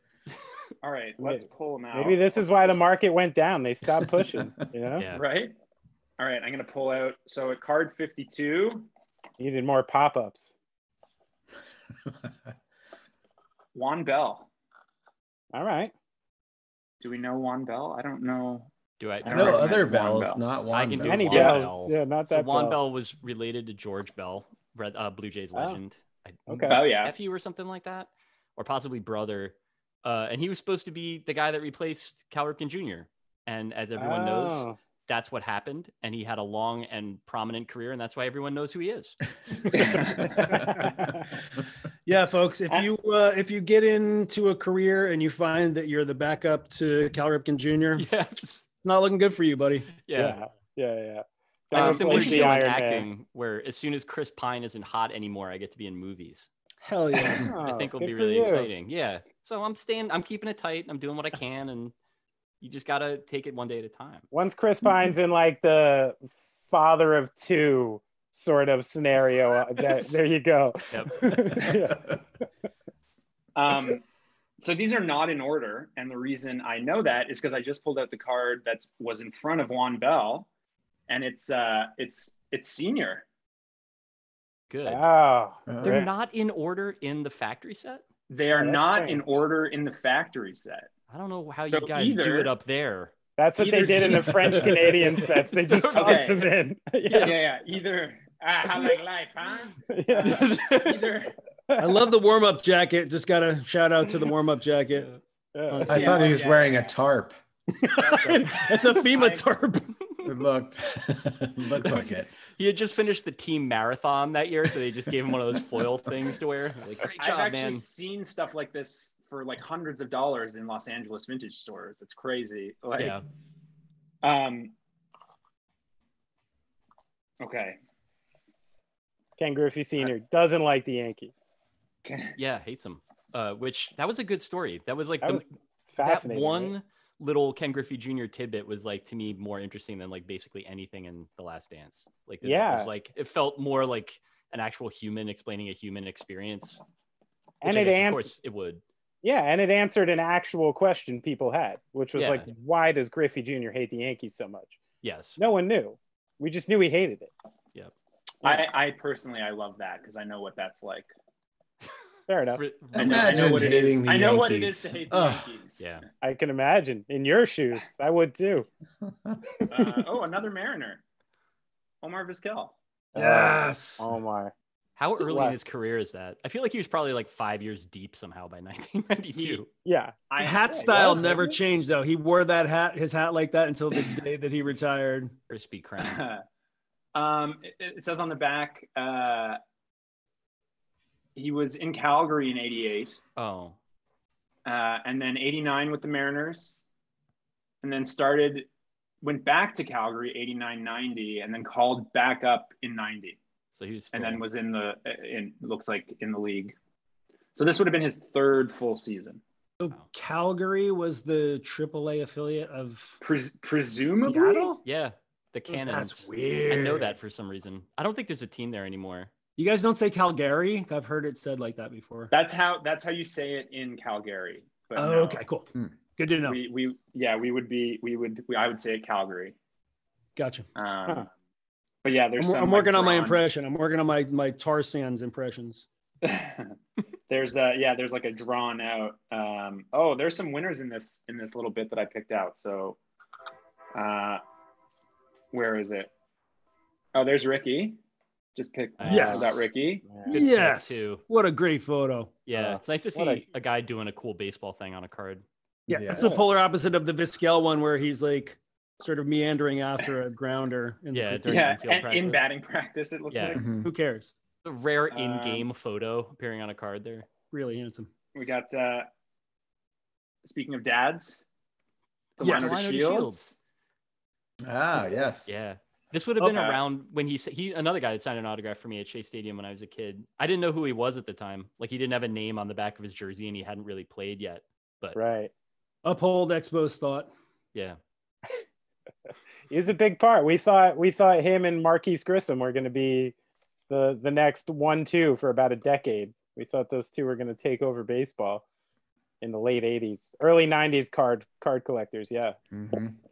All right, let's pull them out. Maybe this is why the market went down. They stopped pushing. You know? Yeah. Right. All right, I'm gonna pull out. So at card 52. Needed more pop-ups. Juan Bell. All right. Do we know Juan Bell? I don't know. I know other Bells, not Juan I can do Bell. Juan Bell. Yeah, not that. So Juan Bell was related to George Bell, Blue Jays legend. Okay. Oh yeah. Nephew or something like that, or possibly brother. And he was supposed to be the guy that replaced Cal Ripken Jr. And as everyone knows, that's what happened. And he had a long and prominent career, and that's why everyone knows who he is. Yeah, folks, if you get into a career and you find that you're the backup to Cal Ripken Jr., yes, not looking good for you, buddy. Yeah. Similar to the Iron acting, Man. where as soon as Chris Pine isn't hot anymore, I get to be in movies. Hell yeah. I think will good be for really you. exciting. Yeah. So I'm keeping it tight. I'm doing what I can, and you just got to take it one day at a time. Once Chris Pine's in like the father of two sort of scenario, there you go. Yep. So these are not in order, and the reason I know that is because I just pulled out the card that was in front of Juan Bell, and it's senior. Good. Oh, They're not in order in the factory set? They are not strange. in order in the factory set. I don't know how So you guys do it up there. that's what they did in the French Canadian sets. They just tossed them in. Yeah. Either how like life, huh? Either. I love the warm-up jacket. Just got to shout out to the warm-up jacket. I thought he was wearing a tarp. It's a FEMA tarp. It looked like it. He had just finished the team marathon that year, so they just gave him one of those foil things to wear. Like, great job, I've actually man. seen stuff like this for like hundreds of dollars in Los Angeles vintage stores. It's crazy. Like, Yeah. Okay. Ken Griffey Sr. doesn't like the Yankees. Yeah, hates him. Which that was a good story. That was like That was that fascinating. one little Ken Griffey Jr. tidbit was like to me more interesting than like basically anything in The Last Dance. Like it was like it felt more like an actual human explaining a human experience. And of course it would. Yeah, and it answered an actual question people had, which was like, why does Griffey Jr. hate the Yankees so much? Yes. No one knew. We just knew he hated it. Yep. I personally, I love that because I know what that's like. Fair enough. I know what it is. I know what it is to hate the Yankees. Yeah. I can imagine. In your shoes, I would too. Another Mariner. Omar Vizquel. Yes. Oh my. How early in his career is that? I feel like he was probably like 5 years deep somehow by 1992. Hat style never changed though. He wore his hat like that until the day that he retired. Crispy crown. It says on the back, he was in Calgary in '88. Oh. And then '89 with the Mariners, and then went back to Calgary '89-90, and then called back up in '90. So he was and then was looks like in the league. So this would have been his third full season. So Calgary was the AAA affiliate of presumably Seattle? Yeah, the Cannons. That's weird. I know that for some reason. I don't think there's a team there anymore. You guys don't say Calgary? I've heard it said like that before. That's how you say it in Calgary. But okay, cool. Good to know. I would say it Calgary. Gotcha. But yeah, there's I'm working on my impression. I'm working on my Tar Sands impressions. there's like a drawn out. Oh, there's some winners in this little bit that I picked out. So, where is it? Oh, there's Ricky. Just picked. Yes, got Ricky. Yes, what a great photo. Yeah, it's nice to see a guy doing a cool baseball thing on a card. Yeah, it's the polar opposite of the Vizquel one where he's like sort of meandering after a grounder. In in batting practice, it looks like. Who cares? A rare in-game photo appearing on a card there. Really handsome. We got. Speaking of dads, Delano Shields. Ah, yes. Yeah. This would have been around when he another guy that signed an autograph for me at Shea Stadium when I was a kid. I didn't know who he was at the time. Like he didn't have a name on the back of his jersey and he hadn't really played yet. But right. Uphold Expo's thought. Yeah. He's a big part. We thought him and Marquise Grissom were going to be the next 1-2 for about a decade. We thought those two were going to take over baseball in the late 80s, early 90s card collectors. Yeah.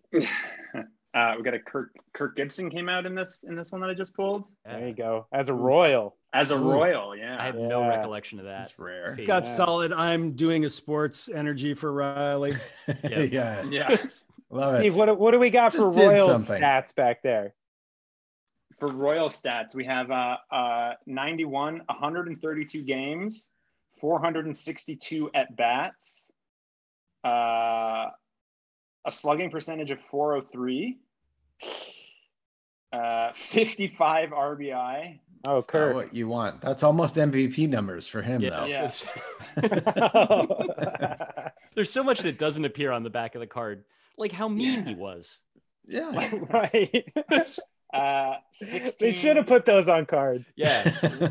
We got a Kirk Gibson came out in this one that I just pulled. There you go. As a Royal. Yeah. I have no recollection of that. That's rare. Got solid. I'm doing a sports energy for Riley. Yeah. Love Steve, it. what do we got for Royal stats back there? For Royal stats, we have 91, 132 games, 462 at bats, a slugging percentage of 403, 55 RBI. Oh, Kirk. What you want. That's almost MVP numbers for him, though. Yeah. There's so much that doesn't appear on the back of the card. Like how mean he was. Yeah. Right. 16... They should have put those on cards. Yeah.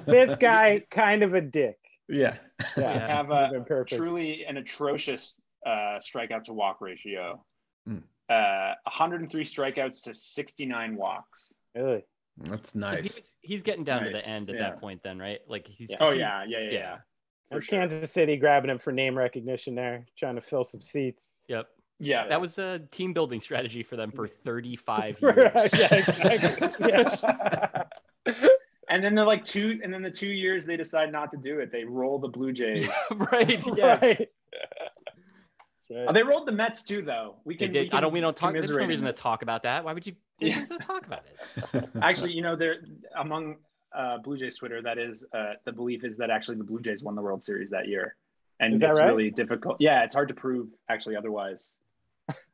This guy, kind of a dick. Yeah. We have a truly an atrocious strikeout to walk ratio. 103 strikeouts to 69 walks. Really? That's nice. He's getting down to the end at that point then, right? Like he's yeah. For sure. Kansas City grabbing him for name recognition there, trying to fill some seats. Yep. Yeah. That was a team building strategy for them for 35 years. Yeah, exactly. Yes. And then the 2 years they decide not to do it. They roll the Blue Jays. Right. Yes. Right. Right. They rolled the Mets too, though. We don't talk. There's no reason to talk about that. Why would you? There's no reason to talk about it. Actually, there among Blue Jays Twitter, that is the belief is that actually the Blue Jays won the World Series that year, and it's really difficult. Yeah, it's hard to prove actually otherwise.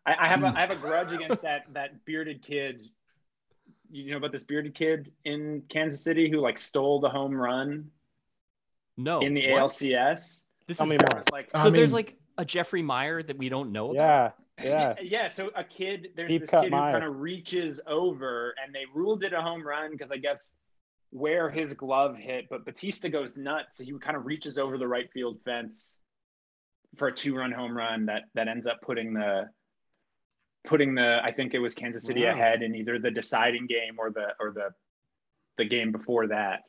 I have a grudge against that bearded kid. You know about this bearded kid in Kansas City who stole the home run? No. In the ALCS. This Tell is me more. There's a Jeffrey Meyer that we don't know about. Yeah. So there's Deep this cut kid Meyer. who kind of reaches over, and they ruled it a home run because I guess where his glove hit, but Batista goes nuts. So he kind of reaches over the right field fence for a 2-run home run that ends up putting the I think it was Kansas City ahead in either the deciding game or the game before that.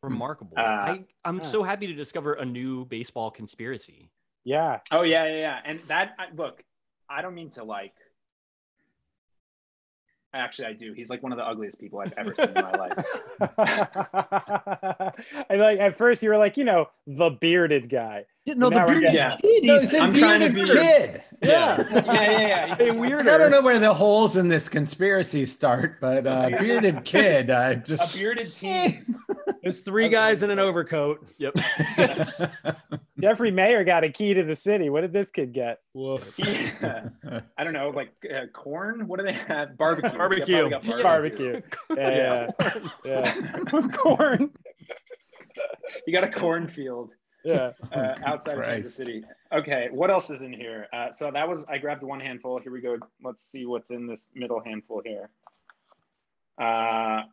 Remarkable. I'm so happy to discover a new baseball conspiracy. Yeah. Oh yeah. And look, I don't mean to actually I do. He's one of the ugliest people I've ever seen in my life. I at first you were the bearded guy. No, the bearded kid. I'm trying to be kid. Yeah. Hey, weird. I don't know where the holes in this conspiracy start, but bearded kid. A bearded team. There's 3 guys in an overcoat. Yep. Jeffrey Mayer got a key to the city. What did this kid get? Woof. I don't know, corn. What do they have? Barbecue. Barbecue. Yeah. Corn. You got a cornfield. Yeah. Outside of Kansas City. Okay. What else is in here? So I grabbed one handful. Here we go. Let's see what's in this middle handful here. I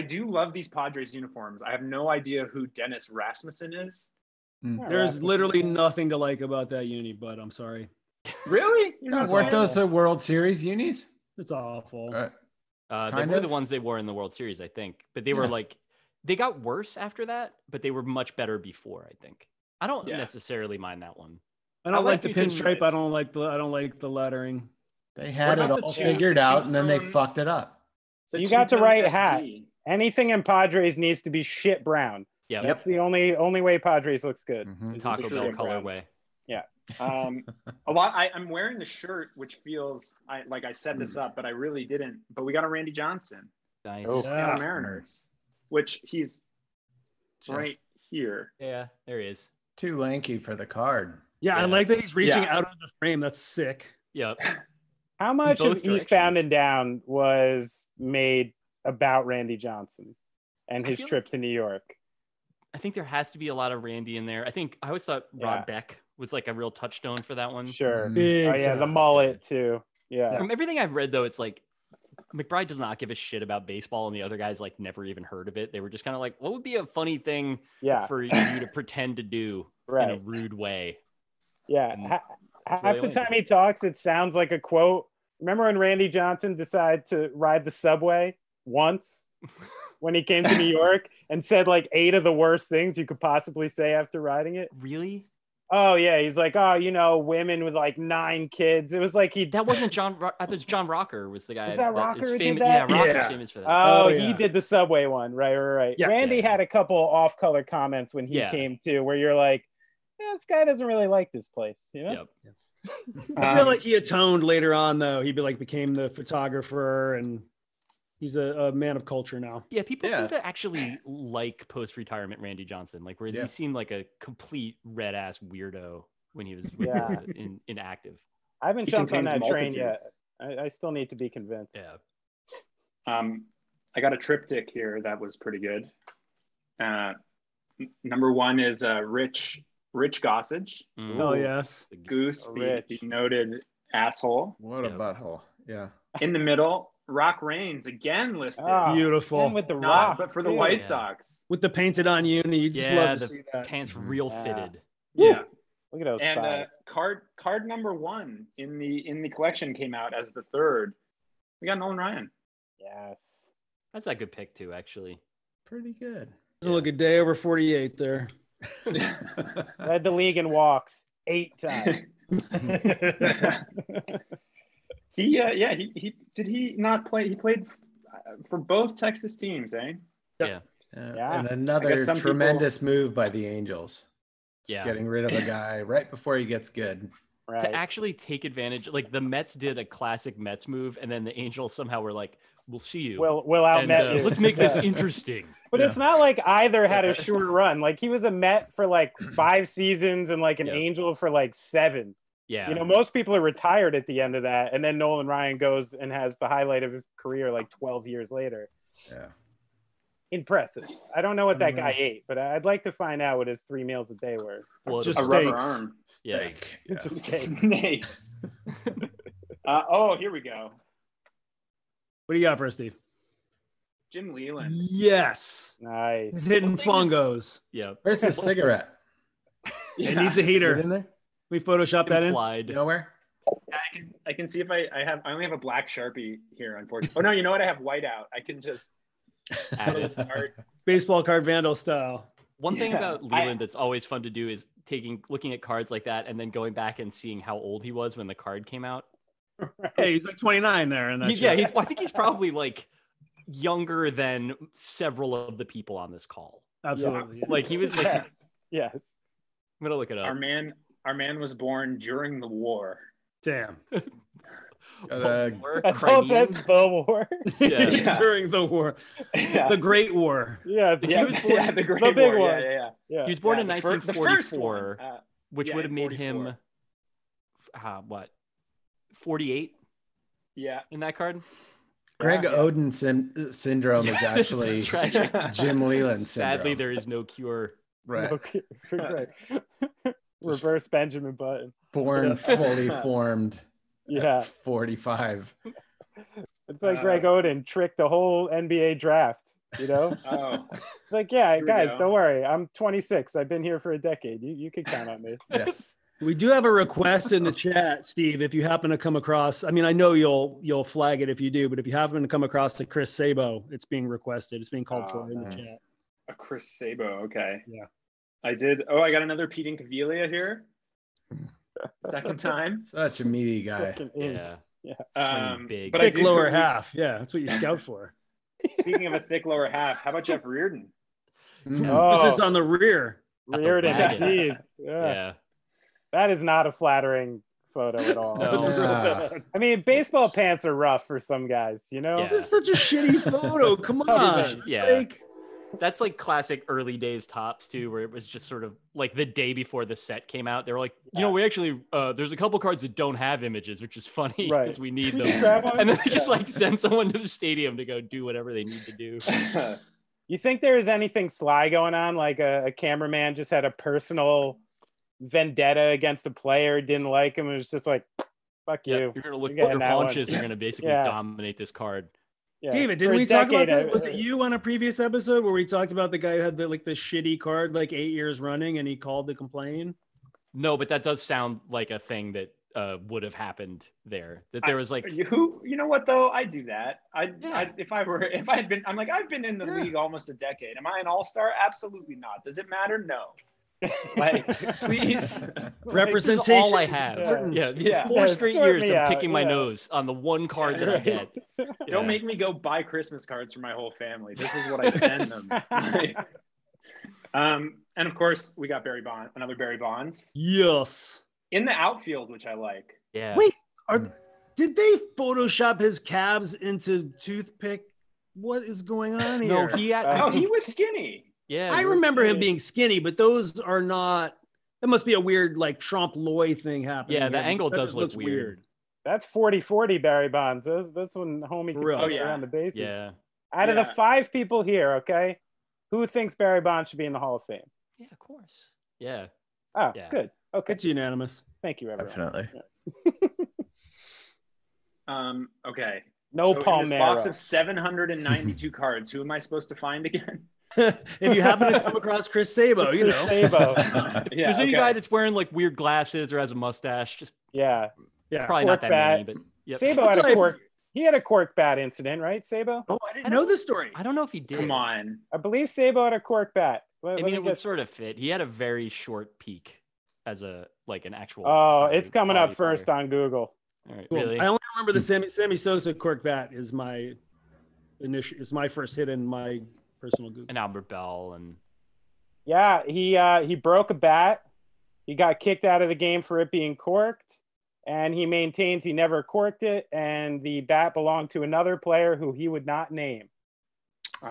do love these Padres uniforms. I have no idea who Dennis Rasmussen is. There's literally nothing to like about that uni, but I'm sorry. Really? Weren't those the World Series unis? It's awful. They were the ones they wore in the World Series, I think. But they were they got worse after that, but they were much better before, I think. I don't necessarily mind that one. I don't like the pinstripe. I don't like the lettering. They had it all figured out and then they fucked it up. So you got the right hat. Anything in Padres needs to be shit brown. Yeah, that's the only way Padres looks good. Taco Bell colorway. Yeah. A lot. I'm wearing the shirt, which feels like I set this up, but I really didn't. But we got a Randy Johnson. Nice. Seattle Mariners, which he's right here. Yeah, there he is. Too lanky for the card. Yeah, I like that he's reaching out of the frame. That's sick. Yep. How much of Eastbound and Down was made about Randy Johnson and his trip to New York? I think there has to be a lot of Randy in there. I always thought Rod Beck was like a real touchstone for that one. Sure. The mullet too. Yeah. From everything I've read, though, it's like McBride does not give a shit about baseball, and the other guys like never even heard of it. They were just kind of like, what would be a funny thing for you to pretend to do in a rude way? Yeah. Half the time he talks, it sounds like a quote. Remember when Randy Johnson decided to ride the subway once when he came to New York and said like 8 of the worst things you could possibly say after riding it? Really? Oh yeah, he's like, women with like 9 kids. It was like that wasn't John. I thought it was John Rocker was the guy. Was that Rocker who famous, did that? Yeah, Rocker's famous for that. Oh, he did the subway one, right. Yeah, Randy had a couple off-color comments when he came to, where you're like, this guy doesn't really like this place, you know? Yep. I feel like he atoned later on, though. He became the photographer, and he's a man of culture now. Yeah, people seem to actually like post-retirement Randy Johnson. Like, whereas he seemed like a complete red-ass weirdo when he was inactive. I haven't jumped on that train yet. I still need to be convinced. Yeah. I got a triptych here that was pretty good. Number 1 is Rich Gossage. Oh, yes. The Goose, the noted asshole. What a butthole. Yeah. In the middle, Rock Reigns, again listed. Beautiful. And with the Rock. But for the White Sox. With the painted on uni. You just love to see that. Pants real fitted. Yeah. Look at those and spies. Card number 1 in the collection came out as the 3rd. We got Nolan Ryan. Yes. That's a good pick, too, actually. Pretty good. Doesn't look a day over 48 there. Led the league in walks 8 times. He did he not play? He played for both Texas teams, eh? Yeah. And another tremendous move by the Angels. Yeah. Getting rid of a guy right before he gets good. Right. To actually take advantage, like the Mets did a classic Mets move, and then the Angels somehow were like, "We'll see you. We'll out-Met you. Let's make this interesting." But it's not like either had a short run. Like he was a Met for like 5 seasons and like an Angel for like 7. Yeah. You know, most people are retired at the end of that, and then Nolan Ryan goes and has the highlight of his career like 12 years later. Yeah. Impressive. I don't know what that guy ate, but I'd like to find out what his 3 meals a day were. Well, just a steaks. rubber arm. Yeah. Steak. Yeah. Just steak. Snakes. Here we go. What do you got for us, Steve? Jim Leland. Yes. Nice. Hidden fungos. Yeah. Where's his cigarette? It needs a heater. In there? We Photoshop that in. Implied. Nowhere? I can see if I only have a black Sharpie here, unfortunately. Oh no, you know what? I have white out. I can just Add it. Baseball card vandal style. One thing about Leland that's always fun to do is looking at cards like that and then going back and seeing how old he was when the card came out. Hey, he's like 29 there. In that I think he's probably like younger than several of the people on this call. Absolutely. Yeah. Like he was like, yes. I'm gonna look it up. Our man was born during the war. Damn. That's all it said, the war. Yeah. During the war. Yeah. The Great War. Yeah. He was born, the Great the big War. war. Yeah. He was born in the 1944, which would have made 44. him, 48? Yeah. In that card? Greg Oden syndrome is actually Jim Leland syndrome. Sadly, there is no cure. Right. Okay. Reverse Benjamin Button. Born fully formed. Yeah. 45. It's like Greg Oden tricked the whole NBA draft, you know? Oh. Like, yeah, guys, go. don't worry. I'm 26. I've been here for a decade. You can count on me. Yes. We do have a request in the chat, Steve. If you happen to come across, I mean, I know you'll flag it if you do, but if you happen to come across a Chris Sabo, it's being requested. It's being called for in the chat. A Chris Sabo. Okay. Yeah. I did. Oh, I got another Pete Incaviglia here. Second time. Such a meaty guy. Second inch. Yeah. Swinging big. But thick lower half. Yeah, that's what you scout for. Speaking of a thick lower half, how about Jeff Reardon? Emphasis on the rear. At the Reardon, wagon. indeed. Yeah. That is not a flattering photo at all. No. I mean, baseball pants are rough for some guys, you know? Yeah. This is such a shitty photo. Come on. Yeah. Like, That's like classic early days tops too, where it was just sort of like the day before the set came out. They were like, you know, we actually there's a couple cards that don't have images, which is funny because we need them. And then they just like send someone to the stadium to go do whatever they need to do. You think there is anything sly going on? Like a cameraman just had a personal vendetta against a player, didn't like him, and was just like, fuck you. You're gonna look, You're getting your that haunches one. are gonna basically Yeah. dominate this card. Yeah. David, For didn't a we talk about decade, that? Was it you on a previous episode where we talked about the guy who had the shitty card like 8 years running and he called to complain? No, but that does sound like a thing that would have happened there. That there was like You know what though? I do that. If I had been, I'm like, I've been in the league almost a decade. Am I an all-star? Absolutely not. Does it matter? No. Like, please. Representation. this is all I have. Yeah. 4 straight Sort years me of out, picking my nose on the one card that I get. Don't make me go buy Christmas cards for my whole family. This is what I send them. And of course, we got another Barry Bonds Yes. in the outfield, which I like. Yeah. Wait, did they Photoshop his calves into toothpick? What is going on here? No, he had. Oh, he was skinny. Yeah. I remember him being skinny, but those are not. That must be a weird like trompe l'oeil thing happening. Yeah, the here. angle That does just look looks weird. That's 40-40 Barry Bonds. This one homie can real. sit Oh, yeah. around the bases. Yeah. Out of the 5 people here, okay, who thinks Barry Bonds should be in the Hall of Fame? Yeah, of course. Yeah. Oh, Yeah. good. Okay. It's unanimous. Thank you, everyone. Definitely. Okay. No so in this box Palmero. of 792 cards, who am I supposed to find again? If you happen to come across Chris Sabo, you know. Sabo. Yeah, There's any guy that's wearing like weird glasses or has a mustache. Just Yeah. Yeah. probably Cork not that bat. many, but yep. Sabo had a cork. He had a cork bat incident, right, Sabo? Oh, I didn't know this story. I don't know if he did. Come on. I believe Sabo had a cork bat. I mean, it would sort of fit. He had a very short peak as an actual. Oh, it's coming up body first player. on Google. All right, Cool. really? I only remember the Sammy Sosa cork bat is my first hit in my personal Google. And Albert Bell and Yeah, he broke a bat. He got kicked out of the game for it being corked, and he maintains he never corked it, and the bat belonged to another player who he would not name.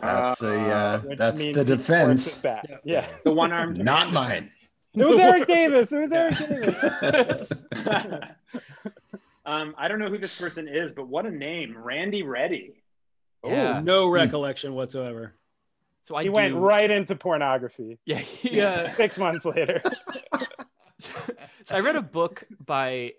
That's Which that's means the he corked defense. his bat. Yeah. The one-armed Not man mine. defense. It was Eric Davis. It was Eric Davis. I don't know who this person is, but what a name. Randy Reddy. yeah. No recollection whatsoever. So I He went right into pornography. Yeah. 6 months later. So I read a book by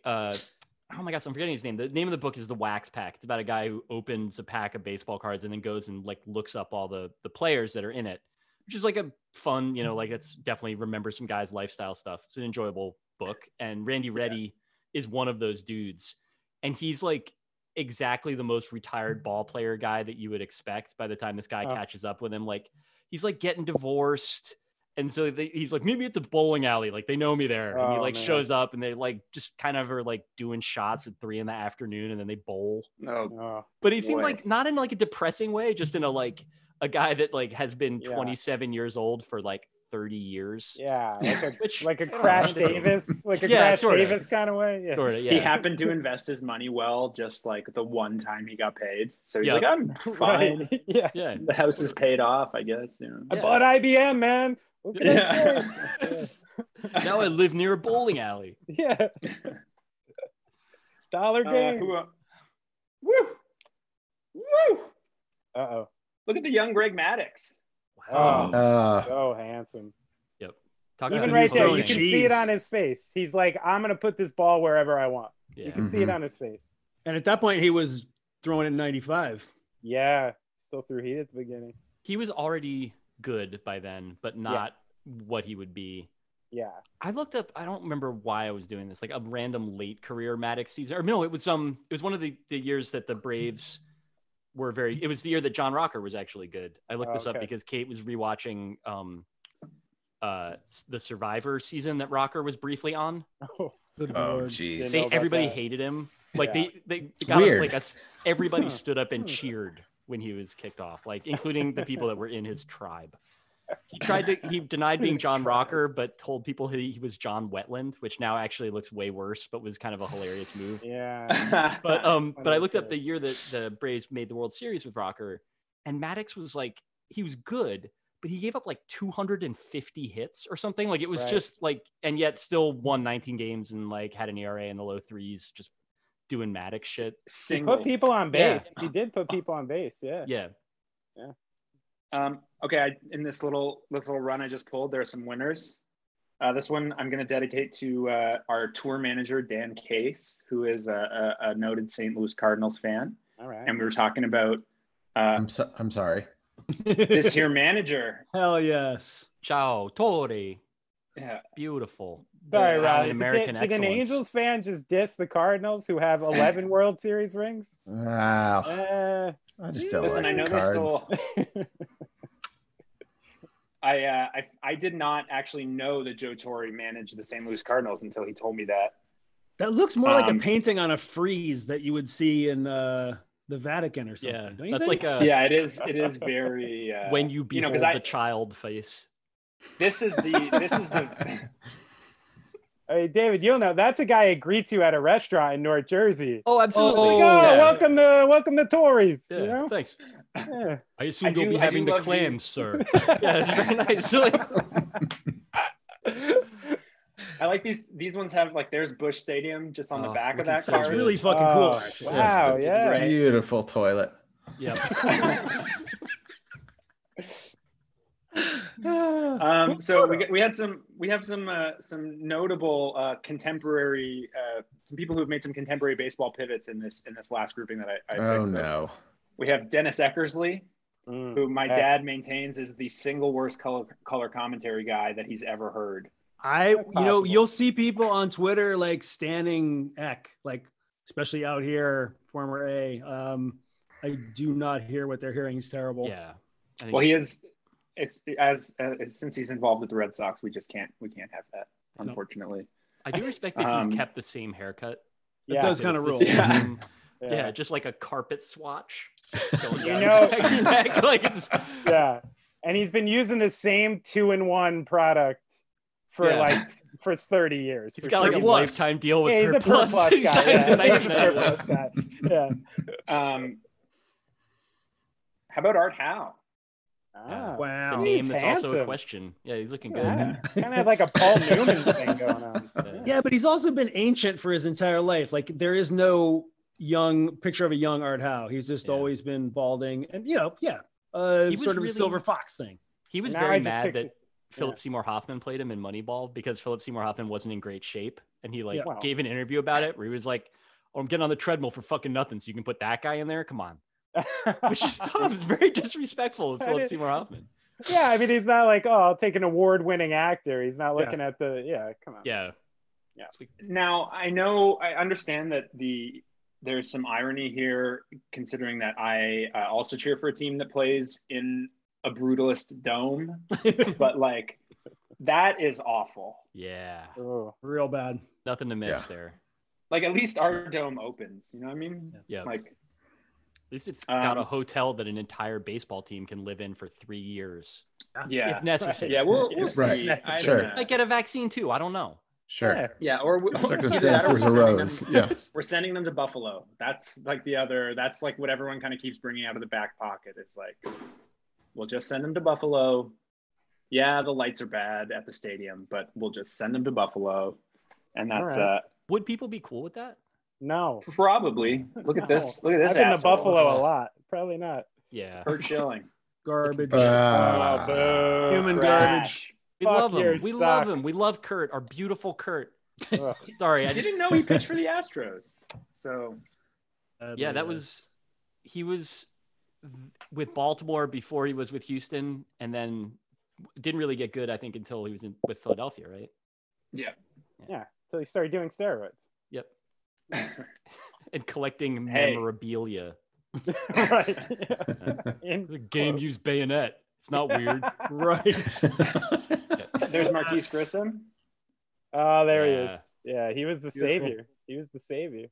oh my gosh, I'm forgetting his name. The name of the book is The Wax Pack. It's about a guy who opens a pack of baseball cards and then goes and like looks up all the players that are in it, which is like a fun, like it's definitely remember some guys' lifestyle stuff. It's an enjoyable book. And Randy Reddy is one of those dudes. And he's like exactly the most retired ball player guy that you would expect by the time this guy catches up with him. Like he's like getting divorced. And so he's like, meet me at the bowling alley. Like they know me there. And he like shows up and they like just kind of are like doing shots at 3 PM and then they bowl. Oh, But he seemed boy. like not in like a depressing way, just in a like a guy that like has been 27 years old for like 30 years. Yeah, Which, like a I don't Crash know. Davis, like a Yeah, Crash sorta. Davis kind of way. Yeah. Sorta, yeah. He happened to invest his money well, just like the one time he got paid. So he's Yeah. like, I'm fine. Right. Yeah. Yeah. The house is paid off, I guess. I bought IBM, man. What can I say? Now I live near a bowling alley. Yeah. Dollar game. Woo! Woo! Uh-oh. Look at the young Greg Maddux. Oh, Uh, so handsome. Yep. Talk Even about right there, who's you can throwing. see it on his face. He's like, I'm going to put this ball wherever I want. Yeah. You can see it on his face. And at that point, he was throwing it 95. Yeah. Still threw heat at the beginning. He was already good by then, but not what he would be. Yeah. I looked up, I don't remember why I was doing this, like a random late career Maddox season. Or no, it was one of the years that the Braves were it was the year that John Rocker was actually good. I looked this up because Kate was rewatching the Survivor season that Rocker was briefly on. Oh, oh, geez. Didn't know about Everybody that. hated him Like they got like everybody stood up and cheered when he was kicked off, like including the people that were in his tribe. He denied being John Rocker, but told people he was John Wetland, which now actually looks way worse, but was kind of a hilarious move. Yeah. But I looked up the year that the Braves made the World Series with Rocker, and Maddox was like, he was good, but he gave up like 250 hits or something. Like it was just like, and yet still won 19 games and like had an ERA in the low threes, just doing Maddox shit. He put people on base. Yeah. He did put people on base. Yeah. Yeah. Okay, in this little run I just pulled, there are some winners. This one I'm going to dedicate to our tour manager, Dan Case, who is a noted St. Louis Cardinals fan. All right. And we were talking about... I'm sorry. This here manager. Hell yes. Ciao, Torre. Yeah. Beautiful. Sorry, Rob. American did an Angels fan just diss the Cardinals who have 11 World Series rings? Wow. I just don't listen, like I know the they're Cards. still... I did not actually know that Joe Torre managed the St. Louis Cardinals until he told me that. That looks more like a painting on a frieze that you would see in the Vatican or something. Yeah, don't you that's think? like a it is very when you behold the child face. This is the Hey, David, you'll know that's a guy I greet you at a restaurant in North Jersey. Oh, absolutely. Welcome to Tories. Yeah, you know? Thanks. Yeah. I assume you'll be having the clams, sir. Yeah, it's very nice. I like these ones have like there's Busch Stadium just on the back of that That's card. really fucking cool, actually. Wow, yeah. Right. Beautiful toilet. Yeah. So we have some notable contemporary some people who have made some contemporary baseball pivots in this last grouping that I picked. No. We have Dennis Eckersley, who my dad maintains is the single worst color commentary guy that he's ever heard. You'll see people on Twitter like standing Eck, like especially out here, former A. I do not hear what they're hearing. He's terrible. Yeah. Well, he is. Since he's involved with the Red Sox, we can't have that, unfortunately. I do respect that he's kept the same haircut. It does kind of rule. Yeah, just like a carpet swatch. Like it's and he's been using the same 2-in-1 product for 30 years. He's got like a lifetime deal with he's a Per Plus guy. Yeah. How about Art Howe? Wow. The name that's handsome. also a question. Yeah, he's looking good. Yeah. Kind of like a Paul Newman thing going on. Yeah, but he's also been ancient for his entire life. Like there is no young picture of a young Art Howe. He's just always been balding and sort of a silver fox thing. He was very mad that Philip Seymour Hoffman played him in Moneyball because Philip Seymour Hoffman wasn't in great shape. And he gave an interview about it where he was like, "Oh, I'm getting on the treadmill for fucking nothing. So you can put that guy in there. Come on." Which is tough. It's very disrespectful of Philip Seymour Hoffman. Yeah, I mean, he's not like, I'll take an award-winning actor. He's not looking at come on. Yeah. Now, I understand that there's some irony here, considering that I also cheer for a team that plays in a brutalist dome, but like, that is awful. Yeah. Oh, real bad. Nothing to miss there. Like, at least our dome opens, you know what I mean? Yeah. Like, at least it's got a hotel that an entire baseball team can live in for 3 years. Yeah. If necessary. Yeah, we'll see. Sure. Might get a vaccine too. I don't know. Sure. Yeah, or circumstances arose. Yeah. We're sending them to Buffalo. That's like that's like what everyone kind of keeps bringing out of the back pocket. It's like, we'll just send them to Buffalo. Yeah, the lights are bad at the stadium, but we'll just send them to Buffalo. And that's would people be cool with that? No. Probably. Look at this. Look at this. I've been to Buffalo a lot. Probably not. Yeah. Kurt Schilling. Garbage. Human garbage. We love him. We love him. We love Kurt, our beautiful Kurt. Sorry, I didn't know he pitched for the Astros. So he was with Baltimore before he was with Houston, and then didn't really get good, I think, until he was with Philadelphia, right? Yeah. So he started doing steroids. Yep. And collecting memorabilia. Right. The game used bayonet. It's not weird. Right. There's Marquise Grissom. Oh, there he is. Yeah, he was the savior. He was the savior.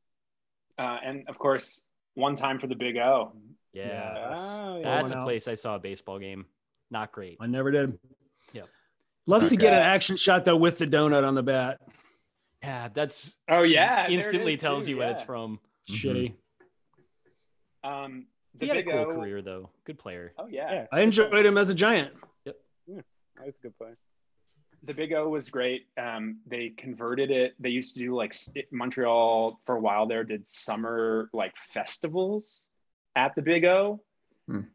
And of course, one time for the Big O. Yeah. Oh, yeah. That's a place I saw a baseball game. Not great. I never did. Yep. Love to get an action shot though with the donut on the bat. Yeah, that's Instantly tells you what it's from. Shitty. He had a cool career though. Good player. Oh yeah. I enjoyed him as a Giant. That was a good player. The Big O was great. They converted it. They used to do like Montreal for a while there did summer like festivals at the Big O.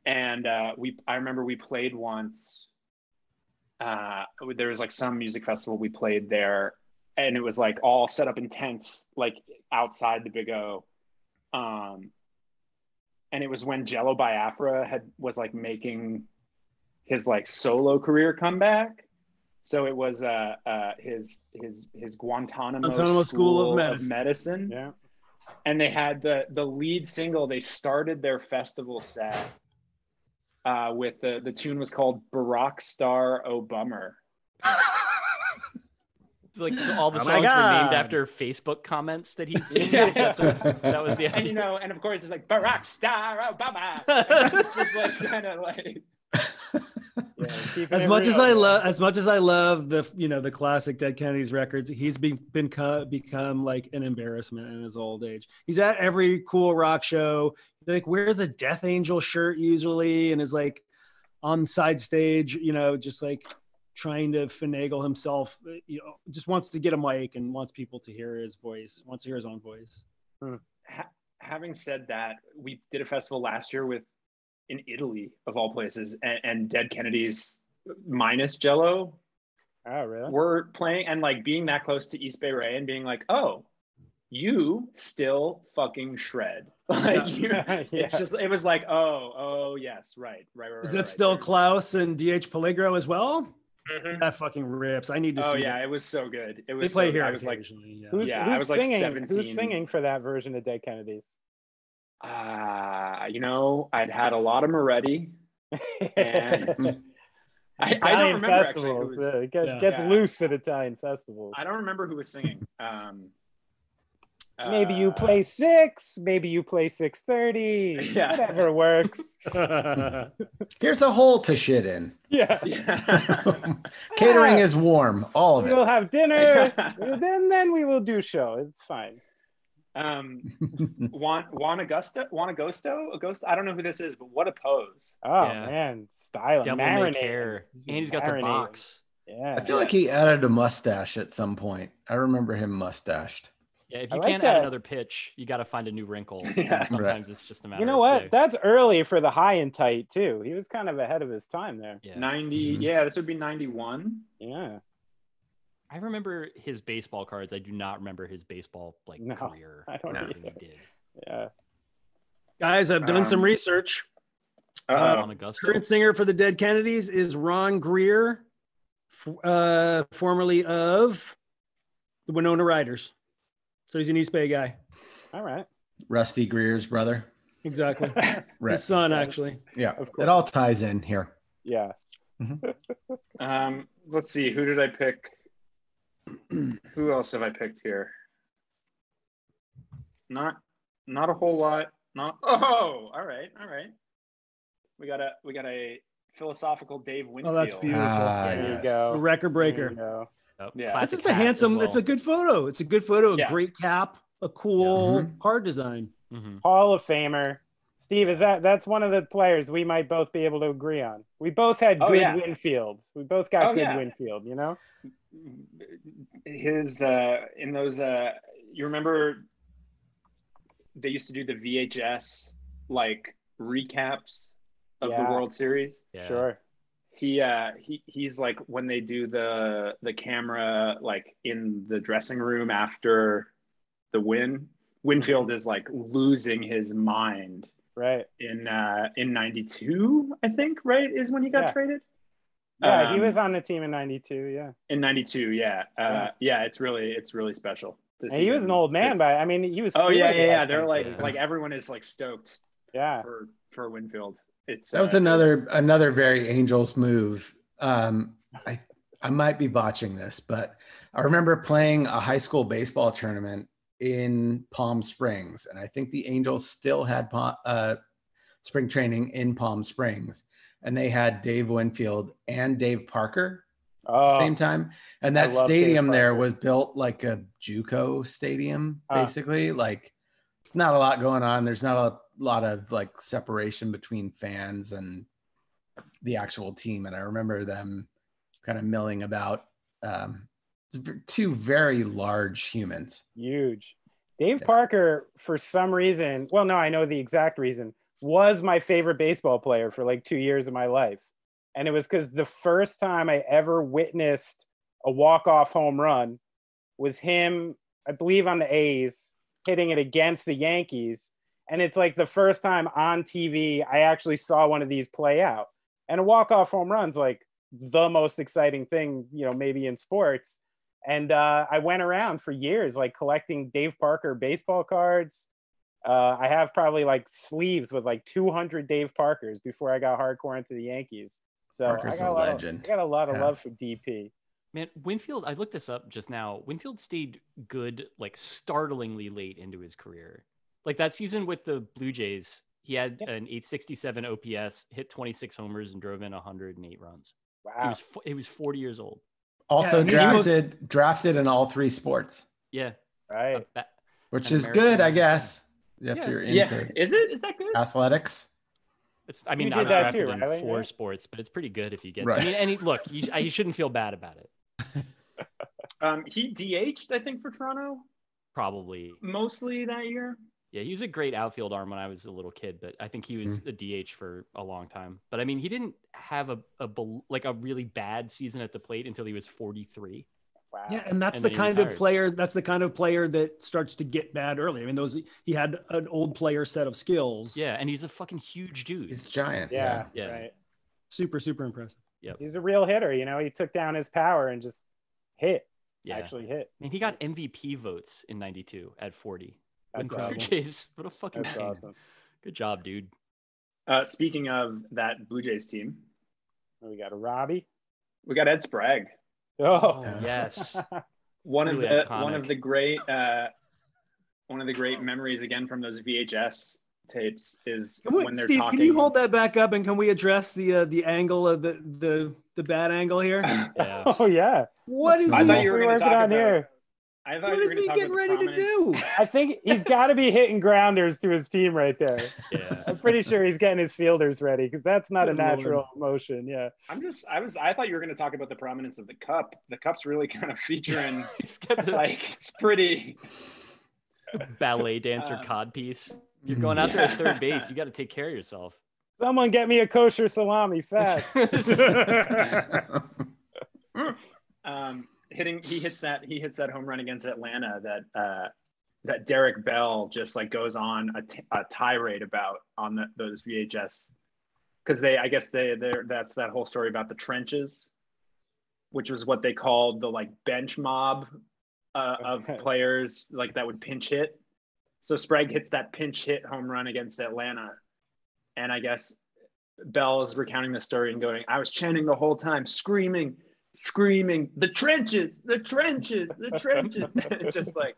And I remember we played once. There was like some music festival we played there, and it was like all set up in tents like outside the Big O. And it was when Jello Biafra was like making his like solo career comeback. So it was his Guantanamo School of Medicine. Yeah. And they had the lead single. They started their festival set with the tune was called Barack Star O Bummer. It's like all the songs were named after Facebook comments that he'd seen. That was the idea. And of course it's like Barack Star O Bummer. It's just like kind of like. As much as I love the classic Dead Kennedys records, he's become like an embarrassment in his old age. He's at every cool rock show. He like wears a Death Angel shirt usually, and is like on side stage, just like trying to finagle himself. Just wants to get a mic and wants people to hear his voice. Wants to hear his own voice. Having said that, we did a festival last year in Italy, of all places, and Dead Kennedys minus Jello were playing, and like being that close to East Bay Ray and being like, oh, you still fucking shred. It's just, it was like, oh yes, right. Is that still Klaus and DH Peligro as well? Mm-hmm. That fucking rips. I need to see that. It was so good. It they was play here I was like, who's I was singing? like 17. Who's singing for that version of Dead Kennedys? I'd had a lot of Moretti, and I don't remember festivals. Actually It gets loose at Italian festivals. I don't remember who was singing. Maybe you play 6, maybe you play 6:30. Whatever works. Here's a hole to shit in. Yeah. Catering is warm. All of it. We'll have dinner. then we will do show. It's fine. Juan Agosto. I don't know who this is, but what a pose. Man, style marinade hair, and he's got the box. I feel like he added a mustache at some point. I remember him mustached. Yeah, if you can't add another pitch, you got to find a new wrinkle. Sometimes it's just a matter. You know what? That's early for the high and tight too. He was kind of ahead of his time there. 90. Mm-hmm. Yeah, this would be 91. Yeah. I remember his baseball cards. I do not remember his baseball career. I don't know. He did. Yeah. Guys, I've done some research. Current singer for the Dead Kennedys is Ron Greer, formerly of the Winona Riders. So he's an East Bay guy. All right. Rusty Greer's brother. Exactly. His son, actually. Yeah, of course. It all ties in here. Yeah. Mm-hmm. Let's see. Who did I pick? Who else have I picked here? Not a whole lot. All right. We got a philosophical Dave Winfield. Oh, that's beautiful. There you go. The record breaker. Yeah, this is the handsome. It's a good photo. It's a good photo. A great cap. A cool card design. Mm-hmm. Hall of Famer. Steve, that's one of the players we might both be able to agree on. We both had good Winfield. We both got good Winfield, His in those you remember they used to do the VHS like recaps of the World Series? Yeah. Sure. He's like when they do the camera like in the dressing room after the win, Winfield is like losing his mind. Right. In 92, I think, right, is when he got traded. Yeah, he was on the team in 92, yeah. In 92, yeah. It's really special. And he was an old man, he was. Oh yeah. They're like everyone is like stoked. Yeah. For Winfield. That was another very Angels move. I might be botching this, but I remember playing a high school baseball tournament in Palm Springs, and I think the Angels still had spring training in Palm Springs, and they had Dave Winfield and Dave Parker at the same time. And that stadium there was built like a JUCO stadium, basically. Like, it's not a lot going on. There's not a lot of like separation between fans and the actual team. And I remember them kind of milling about. Two very large humans. Huge. Dave Parker, for some reason, well, no, I know the exact reason, was my favorite baseball player for like 2 years of my life. And it was because the first time I ever witnessed a walk-off home run was him, I believe, on the A's, hitting it against the Yankees. And it's like the first time on TV I actually saw one of these play out. And a walk-off home run's like the most exciting thing, you know, maybe in sports. And I went around for years, like collecting Dave Parker baseball cards. I have probably like sleeves with like 200 Dave Parkers before I got hardcore into the Yankees. So Parker's a legend. I got a lot of love for DP. Man, Winfield, I looked this up just now. Winfield stayed good, like startlingly late into his career. Like that season with the Blue Jays, he had an 867 OPS, hit 26 homers, and drove in 108 runs. Wow. He was 40 years old. Also drafted in all three sports. Yeah. Right. Which is good, I guess. If you're into Is that good? Athletics. I mean, I was drafted in 4 sports, but it's pretty good if you get right. I mean, look, you shouldn't feel bad about it. He DH'd, I think, for Toronto. Probably. Mostly that year. Yeah, he was a great outfield arm when I was a little kid, but I think he was a DH for a long time. But I mean, he didn't have a really bad season at the plate until he was 43. Wow. Yeah, and that's the kind of player. That's the kind of player that starts to get bad early. I mean, he had an old player set of skills. Yeah, and he's a fucking huge dude. He's giant. Yeah. Right. Super impressive. Yeah, he's a real hitter. You know, he took down his power and just hit. Yeah. Actually hit. And he got MVP votes in '92 at 40. That's Blue awesome. Jays. What a fucking That's name. awesome. Good job, dude. Speaking of that Blue Jays team, We got a Robbie. we got Ed Sprague. Oh, yes. One Truly of the great memories again from those VHS tapes is when they're Steve, talking. can you hold that back up and can we address the angle of the bad angle here? Yeah. Oh yeah. What is I he thought you were going to working talk on about here? I thought What you were is he going to talk getting about ready the to do? I think he's got to be hitting grounders to his team right there. Yeah. I'm pretty sure he's getting his fielders ready because that's not a Good Lord. natural motion. Yeah. I thought you were going to talk about the prominence of the cup. The cup's really kind of featuring He's got the like it's pretty ballet dancer codpiece. You're going out there at third base. You got to take care of yourself. Someone get me a kosher salami fast. He hits that home run against Atlanta that Derek Bell just like goes on a tirade about on those VHS because that's that whole story about the trenches, which was what they called the like bench mob of players like that would pinch hit. So Sprague hits that pinch hit home run against Atlanta, and I guess Bell is recounting the story and going, "I was chanting the whole time, screaming, the trenches, the trenches, the trenches." It's just like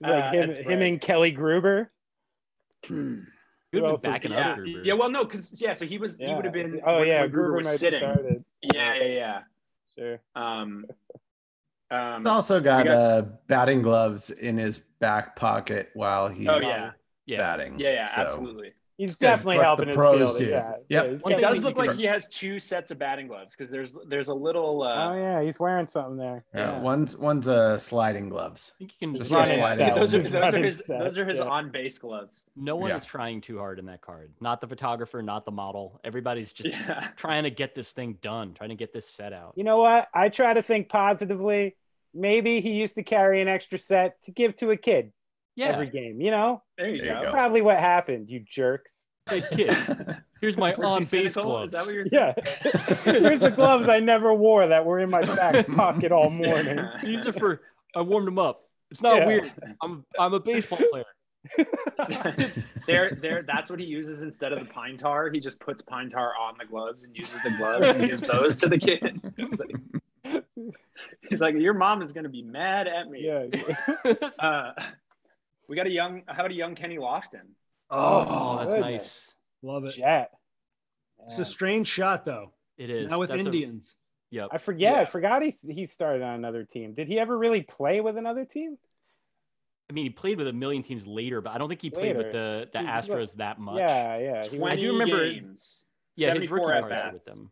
him and Kelly Gruber. Good backing up Gruber. Yeah, well, no, because so he would have been. Oh yeah, when Gruber was might have sitting. started. Yeah. Sure. He's also got batting gloves in his back pocket while he's batting. Yeah, So absolutely. He's definitely helping his field. Yeah. Yep. It does look like he has 2 sets of batting gloves because there's a little. Oh yeah, he's wearing something there. Yeah. One's sliding gloves. I think you can Just just sliding. Those are his on base gloves. No one is trying too hard in that card. Not the photographer, not the model. Everybody's just trying to get this thing done, trying to get this set out. You know what? I try to think positively. Maybe he used to carry an extra set to give to a kid every game. You know, there you go. Probably what happened. You jerks. Hey kid, here's my on-base gloves. Is that what you're saying? Yeah. Here's the gloves I never wore that were in my back pocket all morning. These are for. I warmed them up. It's not weird. I'm a baseball player. That's what he uses instead of the pine tar. He just puts pine tar on the gloves and uses the gloves and gives those to the kid. He's like, your mom is going to be mad at me. Yeah. We got how about a young Kenny Lofton? Oh, that's goodness. nice. Love it. Jet. It's a Man. strange shot, though. It is. Now with That's Indians. Yep. I forgot he started on another team. Did he ever really play with another team? I mean, he played with a million teams later, but I don't think he played with the Astros that much. Yeah. 20 I do remember games. Yeah, his 74 rookie at cards were bats. with them.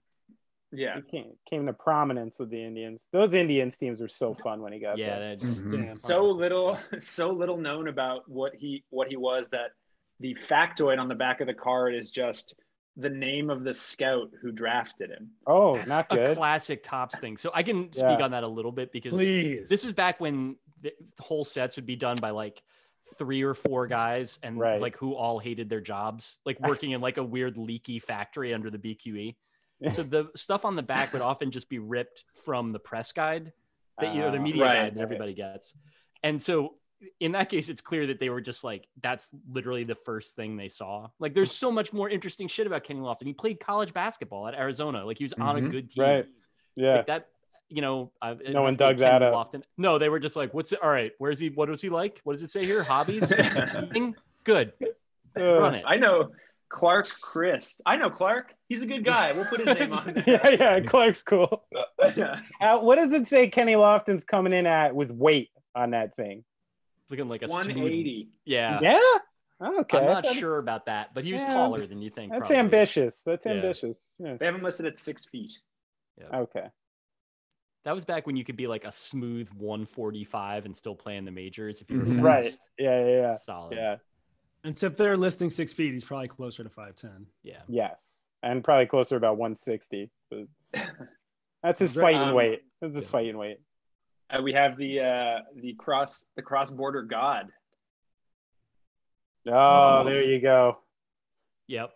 Yeah. He came to prominence with the Indians. Those Indians teams were so fun when he got Yeah, there. Damn. So little known about what he was that the factoid on the back of the card is just the name of the scout who drafted him. Oh, That's not a good. classic Topps thing. So I can speak on that a little bit because Please. this is back when the whole sets would be done by like 3 or 4 guys and like who all hated their jobs, like working in like a weird leaky factory under the BQE. So the stuff on the back would often just be ripped from the press guide that the media guide that everybody gets. And so in that case, it's clear that they were just like, that's literally the first thing they saw. Like there's so much more interesting shit about Kenny Lofton. He played college basketball at Arizona. Like he was on a good team. Right. Yeah. Like that, no one dug that up. Lofton. No, they were just like, what's it? All right. Where's he? What was he like? What does it say here? Hobbies? Good. Run it. I know Clark Christ. I know Clark. He's a good guy. We'll put his name on there. Yeah. Clark's cool. What does it say Kenny Lofton's coming in at with weight on that thing? Looking like a 180. Smooth, yeah. Okay. I'm not sure about that, but he was taller than you think. That's probably. ambitious. That's ambitious. Yeah. They have him listed at 6 feet. Yeah. Okay. That was back when you could be like a smooth 145 and still play in the majors if you were fast. Right. Yeah. Solid. Yeah. Except they're listing 6 feet. He's probably closer to 5'10". Yeah. Yes. And probably closer to about 160. But that's his fighting weight. That's his fighting weight. We have the cross border god. Oh, there you go. Yep.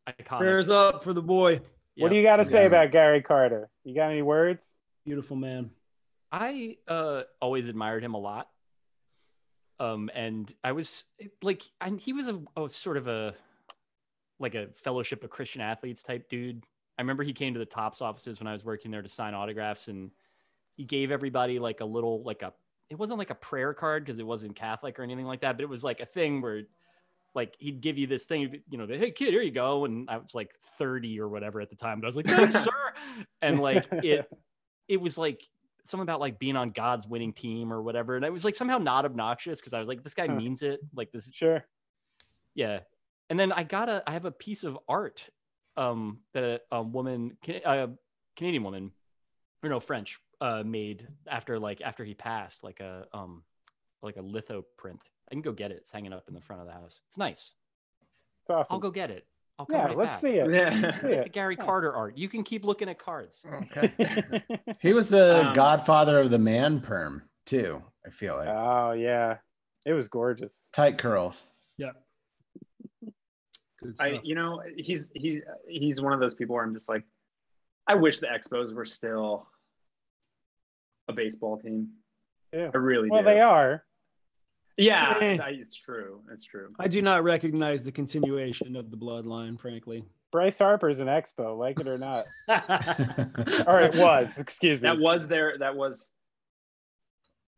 Iconic. Prayers up for the boy. Yep. What do you got to say about Gary Carter? You got any words? Beautiful man. I always admired him a lot. And I was like, he was a sort of a fellowship of Christian athletes type dude. I remember he came to the Topps offices when I was working there to sign autographs, and he gave everybody like a little, it wasn't like a prayer card because it wasn't Catholic or anything like that, but it was like a thing where like he'd give you this thing, hey kid, here you go. And I was like 30 or whatever at the time, but I was like, thanks, sir. And like it was like something about like being on God's winning team or whatever. And it was like somehow not obnoxious because I was like, this guy means it. Like this. Sure. Yeah. And then I have a piece of art that a woman, Canadian woman, or no, French, made after he passed, like a litho print. I can go get it. It's hanging up in the front of the house. It's nice. It's awesome. I'll go get it. I'll come right back. See it. Yeah. The Gary Carter art. You can keep looking at cards. Okay. He was the godfather of the man perm too, I feel like. Oh yeah. It was gorgeous. Tight curls. Yeah. Good stuff. He's one of those people where I'm just like, I wish the Expos were still a baseball team. Yeah. I really do. Well, they are. Yeah, it's true. It's true. I do not recognize the continuation of the bloodline, frankly. Bryce Harper's an Expo, like it or not. Or it was. Excuse me. That was.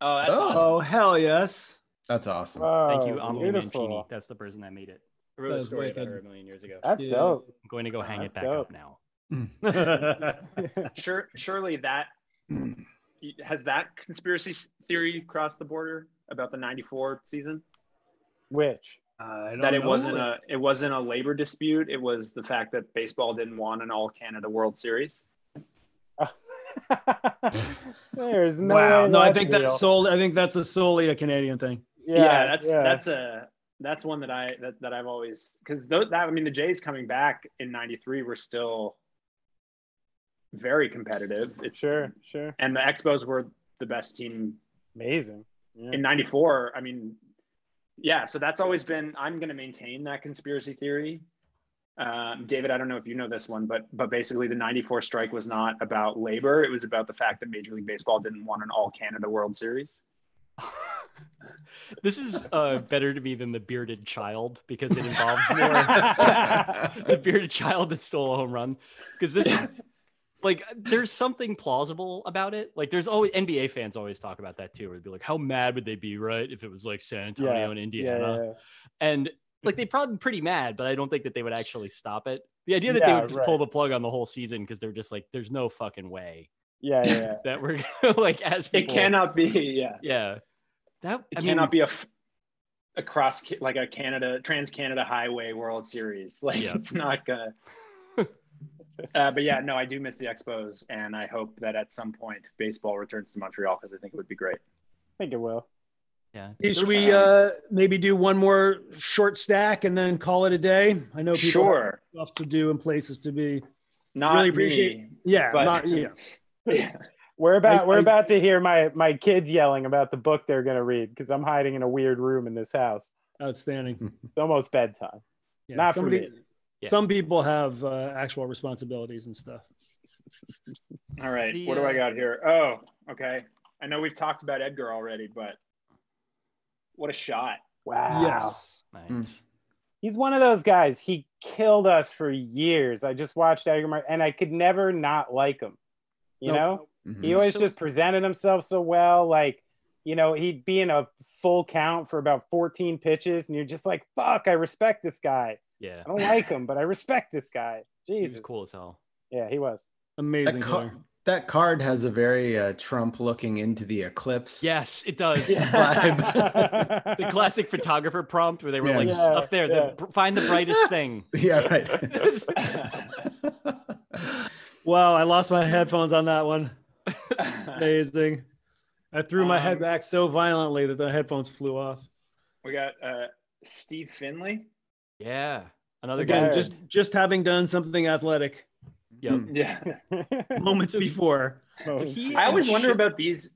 Oh, that's awesome. Oh, hell yes. That's awesome. Oh, Thank you, Amelie beautiful. Mancini. That's the person that made it. I wrote a story about her a million years ago. That's dope. I'm going to go hang it back dope. up now. Surely that has that conspiracy theory crossed the border about the '94 season. Which? That it wasn't a labor dispute. It was the fact that baseball didn't want an All Canada World Series. There's no. Wow. No, I think real. that's solely a Canadian thing. Yeah, that's one that I've always, because the Jays coming back in '93 were still very competitive. It's Sure. And the Expos were the best team. Amazing. Yeah. In '94. I mean, yeah. So that's always been. I'm going to maintain that conspiracy theory. David, I don't know if you know this one, but basically the '94 strike was not about labor. It was about the fact that Major League Baseball didn't want an All Canada World Series. This is better to me than the bearded child because it involves more the bearded child that stole a home run. Because like there's something plausible about it. Like there's always NBA fans always talk about that too, where they'd be like, how mad would they be, right? If it was like San Antonio and Indiana. And like they'd probably be pretty mad, but I don't think that they would actually stop it. The idea that they would just pull the plug on the whole season because they're just like, there's no fucking way. That we're gonna like as people, it cannot be. That it cannot be across like a Trans-Canada Highway World Series. Like it's not gonna. But yeah, no, I do miss the Expos, and I hope that at some point baseball returns to Montreal because I think it would be great. I think it will. Yeah. Hey, should we maybe do one more short stack and then call it a day? I know people have stuff to do and places to be. Not really appreciate. Me, yeah, but, not yeah. We're about to hear my kids yelling about the book they're going to read because I'm hiding in a weird room in this house. Outstanding. It's almost bedtime. Yeah, not for me. Yeah. Some people have actual responsibilities and stuff. All right. What do I got here? Oh, okay. I know we've talked about Edgar already, but what a shot. Wow. Yes. Nice. He's one of those guys. He killed us for years. I just watched Edgar and I could never not like him. You know? Mm-hmm. He always just presented himself so well. Like, you know, he'd be in a full count for about 14 pitches and you're just like, fuck, I respect this guy. Yeah. I don't like him, but I respect this guy. Jesus. He was cool as hell. Yeah, he was. Amazing. That card has a very Trump looking into the eclipse. Yes, it does. Vibe. The classic photographer prompt where they were up there, find the brightest thing. Yeah, right. Wow, I lost my headphones on that one. Amazing. I threw my head back so violently that the headphones flew off. We got Steve Finley. Yeah, another Again, guy. just having done something athletic. Yep. Yeah. Moments before. So I always wonder about these.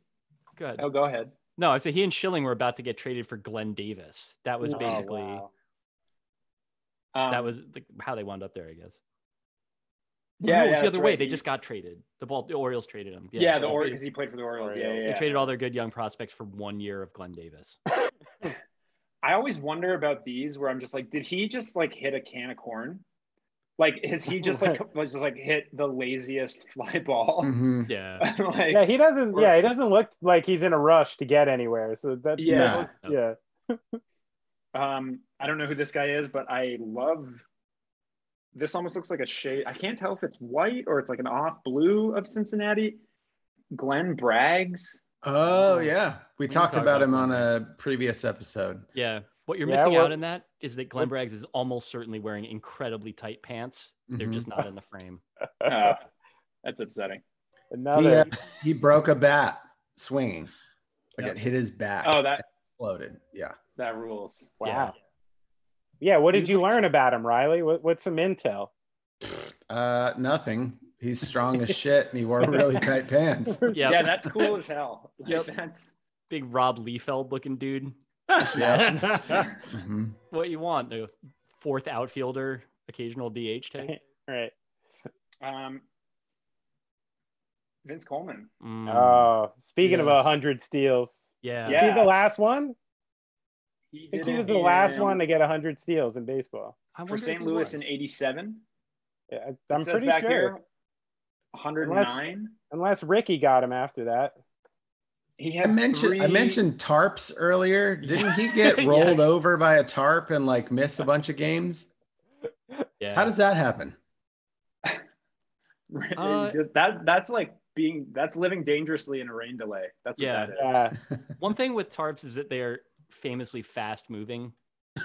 Good. Oh, go ahead. No, I said he and Schilling were about to get traded for Glenn Davis. That was basically that was how they wound up there, I guess. Yeah, it was the other way. They just got traded. The Orioles traded him. Yeah, the Orioles because he played for the Orioles. Yeah. They traded all their good young prospects for 1 year of Glenn Davis. I always wonder about these where I'm just like, did he just like hit a can of corn? Like, has he just like hit the laziest fly ball? Mm-hmm. Yeah. He doesn't look like he's in a rush to get anywhere. So that I don't know who this guy is, but I love this. Almost looks like a shade. I can't tell if it's white or it's like an off blue of Cincinnati. Glenn Braggs. Oh yeah, we talked about him on a previous episode. Yeah. What you're missing out in that is that Glenn Braggs is almost certainly wearing incredibly tight pants. They're just not in the frame. That's upsetting. He broke a bat swinging. Like it hit his back. Oh, that exploded. Yeah. That rules. Wow. Yeah. What did you learn about him, Riley? What's some intel? Nothing. He's strong as shit and he wore really tight pants. Yeah, that's cool as hell. Yep. That's big Rob Liefeld looking dude. What you want? The fourth outfielder, occasional DH type. Right. Vince Coleman. Oh, speaking of 100 steals. Yeah. Is he the last one? I think he was the last one to get 100 steals in baseball. For St. Louis in 87. Yeah, I'm pretty sure. Here, 109. Unless Ricky got him after that. I mentioned tarps earlier. Didn't he get rolled over by a tarp and like miss a bunch of games? Yeah. How does that happen? That's like that's living dangerously in a rain delay. That's what that is. One thing with tarps is that they're famously fast moving.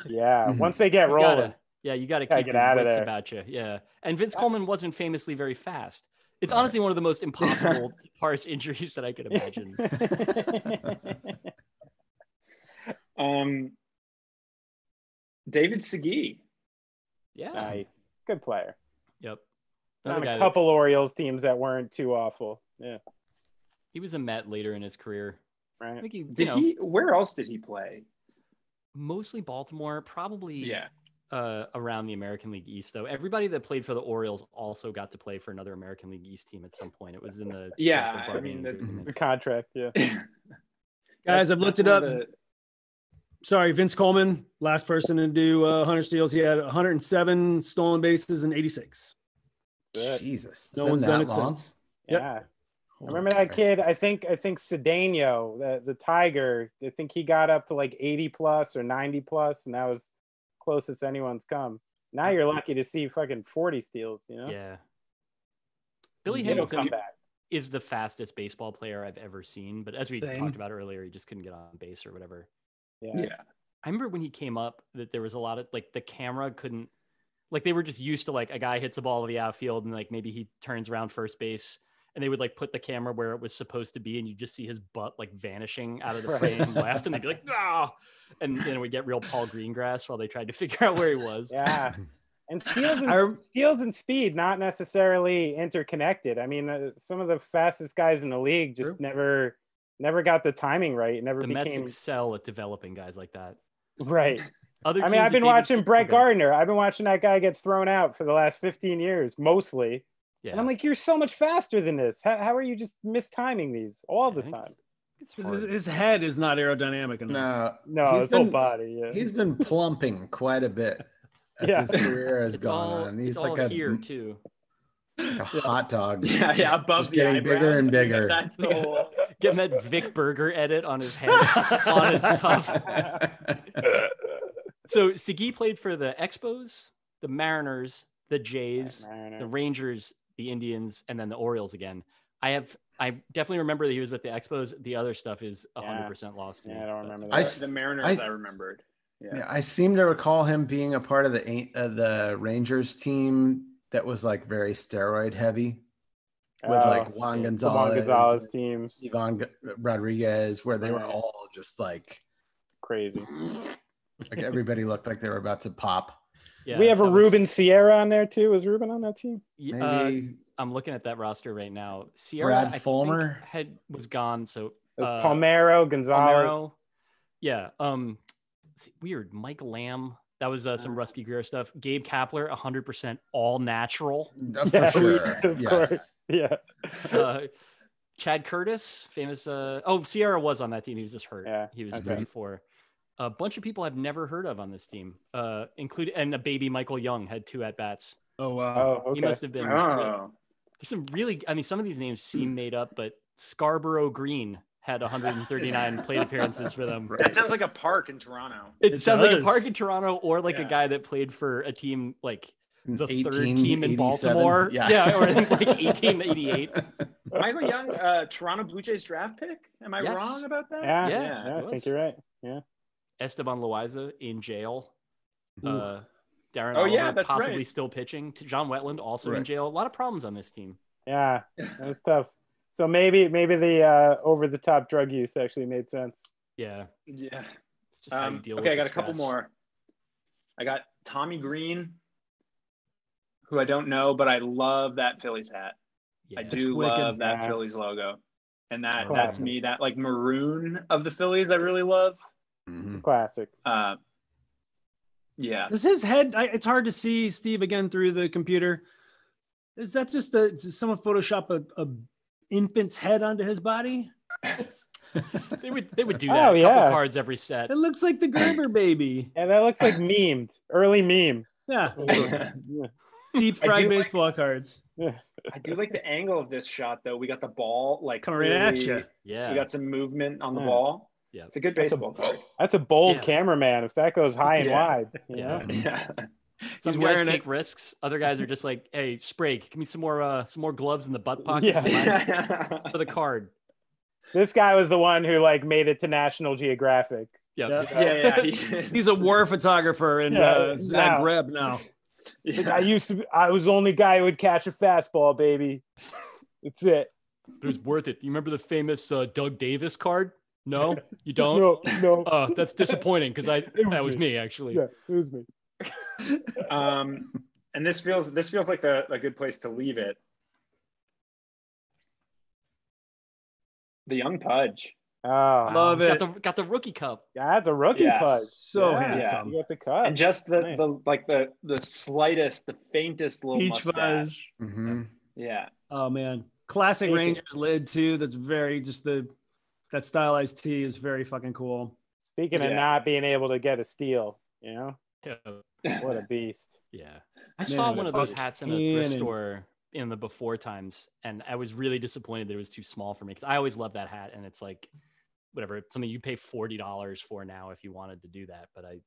Yeah. Once they get rolling. You got to keep your wits about you. Yeah. And Vince Coleman wasn't famously very fast. It's honestly one of the most impossible to parse injuries that I could imagine. David Segui. Yeah. Nice. Good player. Yep. On a couple Orioles teams that weren't too awful. Yeah. He was a Met later in his career. Right. I think where else did he play? Mostly Baltimore, probably. Yeah. Around the American League East, though. Everybody that played for the Orioles also got to play for another American League East team at some point. It was in the the contract. Yeah. Guys, I've looked it up. Sorry, Vince Coleman, last person to do 100 steals. He had 107 stolen bases in 86. Jesus. It's No been one's that done it long? since. Yeah. Holy I remember that Christ. kid. I think Cedeno, the Tiger. I think he got up to like 80 plus or 90 plus, and that was closest anyone's come. Now you're lucky to see fucking 40 steals. You know. Yeah. Billy It'll Hamilton come back. is the fastest baseball player I've ever seen, but as we Same. talked about earlier, he just couldn't get on base or whatever. Yeah. I remember when he came up that there was a lot of like the camera couldn't, like they were just used to like a guy hits a ball to the outfield and like maybe he turns around first base and they would like put the camera where it was supposed to be and you just see his butt like vanishing out of the frame left and they'd be like, ah, and then we get real Paul Greengrass while they tried to figure out where he was. Yeah. And steals and speed, not necessarily interconnected. I mean, some of the fastest guys in the league just never got the timing right. Never The became Mets excel at developing guys like that. right. Other I mean, teams I've been that gave watching us- Brett okay. Gardner. I've been watching that guy get thrown out for the last 15 years, mostly. Yeah. And I'm like, you're so much faster than this. How are you just mistiming these all the I think time? it's His, hard. his head is not aerodynamic enough. No, his whole body. Yeah. He's been plumping quite a bit as Yeah. his career has It's gone all, on. He's it's all like here too. a hot dog. Yeah, above Just the getting bigger eyebrows. and bigger. That's the whole. Getting that Vic Berger edit on his head on its tough. So Segui played for the Expos, the Mariners, the Jays, the Rangers, the Indians, and then the Orioles again. I definitely remember that he was with the Expos. The other stuff is 100% lost to me. Yeah, I don't remember I- that. The Mariners, I remembered. Yeah, I seem to recall him being a part of the Rangers team that was like very steroid heavy with like Juan Gonzalez, teams. Ivan Rodriguez, where they were Right. all just like Crazy. everybody looked like they were about to pop. Yeah, we have a that was- Ruben Sierra on there too. Was Ruben on that team? Maybe I'm looking at that roster right now. Sierra, Brad I think, Fulmer was gone. So It was Palmeiro, Gonzalez. Palmeiro. Yeah. Weird. Mike Lamb. That was some Rusty Greer stuff. Gabe Kapler, 100% all natural. for Yes, sure. of Yes. course. Yeah. Chad Curtis, famous. Sierra was on that team. He was just hurt. Yeah, He was okay. 34. A bunch of people I've never heard of on this team, including and a baby Michael Young had 2 at bats. Oh wow. Oh, okay. He must have been. Oh. There's some really. I mean, some of these names seem made up, but Scarborough Green had 139 plate appearances for them. That sounds like a park in Toronto. It sounds like a does. park in Toronto, or like a Yeah. guy that played for a team like the third 1887. team in Baltimore. Yeah. Or in like 1888. Michael Young, Toronto Blue Jays draft pick. Am I Yes. wrong about that? Yeah, Yeah, yeah, it I was. think you're right. Yeah. Esteban Loaiza in jail. Darren Oh, yeah, Oliver that's possibly right. still pitching. John Wetland also in Right. jail. A lot of problems on this team. Yeah, that's tough. So maybe the over the top drug use actually made sense. Yeah. Yeah. It's just how you deal with Okay, I the got a couple stress. more. I got Tommy Green, who I don't know, but I love that Phillies hat. Yeah. I do wicked. love that Yeah. Phillies logo. And that's Classic. me, that like maroon of the Phillies I really love. Mhm. Classic. Yeah. Does his head? It's hard to see Steve again through the computer. Is that just did someone Photoshop a infant's head onto his body? They would do that. Oh, A yeah. couple cards every set. It looks like the Gerber baby. And that looks like memed, early meme. Yeah, Yeah. deep I fried do baseball cards I do like the angle of this shot though. We got the ball like coming right at clearly- you. Yeah. We got some movement on the Yeah. ball. Yeah. It's a good baseball card. That's a bold Yeah. cameraman. If that goes high and Yeah. wide, you Yeah. know? Yeah. Some He's guys wearing take it. risks. Other guys are just like, "Hey, Sprague, give me some more gloves in the butt pocket Yeah. for the card." This guy was the one who like made it to National Geographic. Yeah. Yeah. He's a war photographer in Yeah, now. Zagreb now. Like, I was the only guy who would catch a fastball, baby. That's it. It was worth it. You remember the famous Doug Davis card? No, you don't. No. That's disappointing because that was me actually. Yeah, it was me. And this feels like a good place to leave it. The young Pudge. Oh, Love He's it. got the rookie cup. yeah, that's a rookie Yeah. Pudge. So Yeah, handsome. You got the cut. And just Nice. the slightest, the faintest little Peach mustache. fuzz. Mhm. Yeah. Oh man, classic Take it. Rangers lid too. That's very just that stylized tee is very fucking cool. Speaking of Yeah. not being able to get a steal, Yeah. what a beast. Yeah. I saw Man, one of a those fucking hats in a thrift cannon. store in the before times, and I was really disappointed that it was too small for me because I always loved that hat, and it's like whatever, it's something you pay $40 for now if you wanted to do that. But I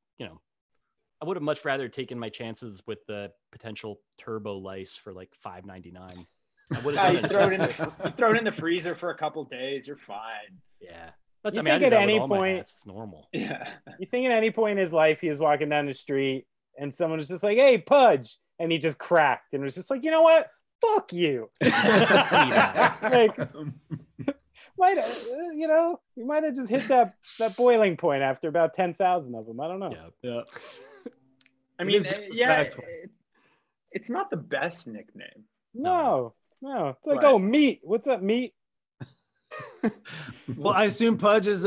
would have much rather taken my chances with the potential turbo lice for like $5.99. I would have you throw it in the freezer for a couple days, you're fine. Yeah. That's, You I mean, I think do at that with any all my point- hats. It's normal. Yeah. You think at any point in his life he was walking down the street and someone was just like, "Hey, Pudge," and he just cracked and was just like, "You know what? Fuck you." Like, you might have just hit that boiling point after about 10,000 of them. I don't know. Yeah. I mean, yeah, disrespectful. it's not the best nickname. No. It's like, But- "Oh, Meat. What's up, Meat?" Well, I assume Pudge is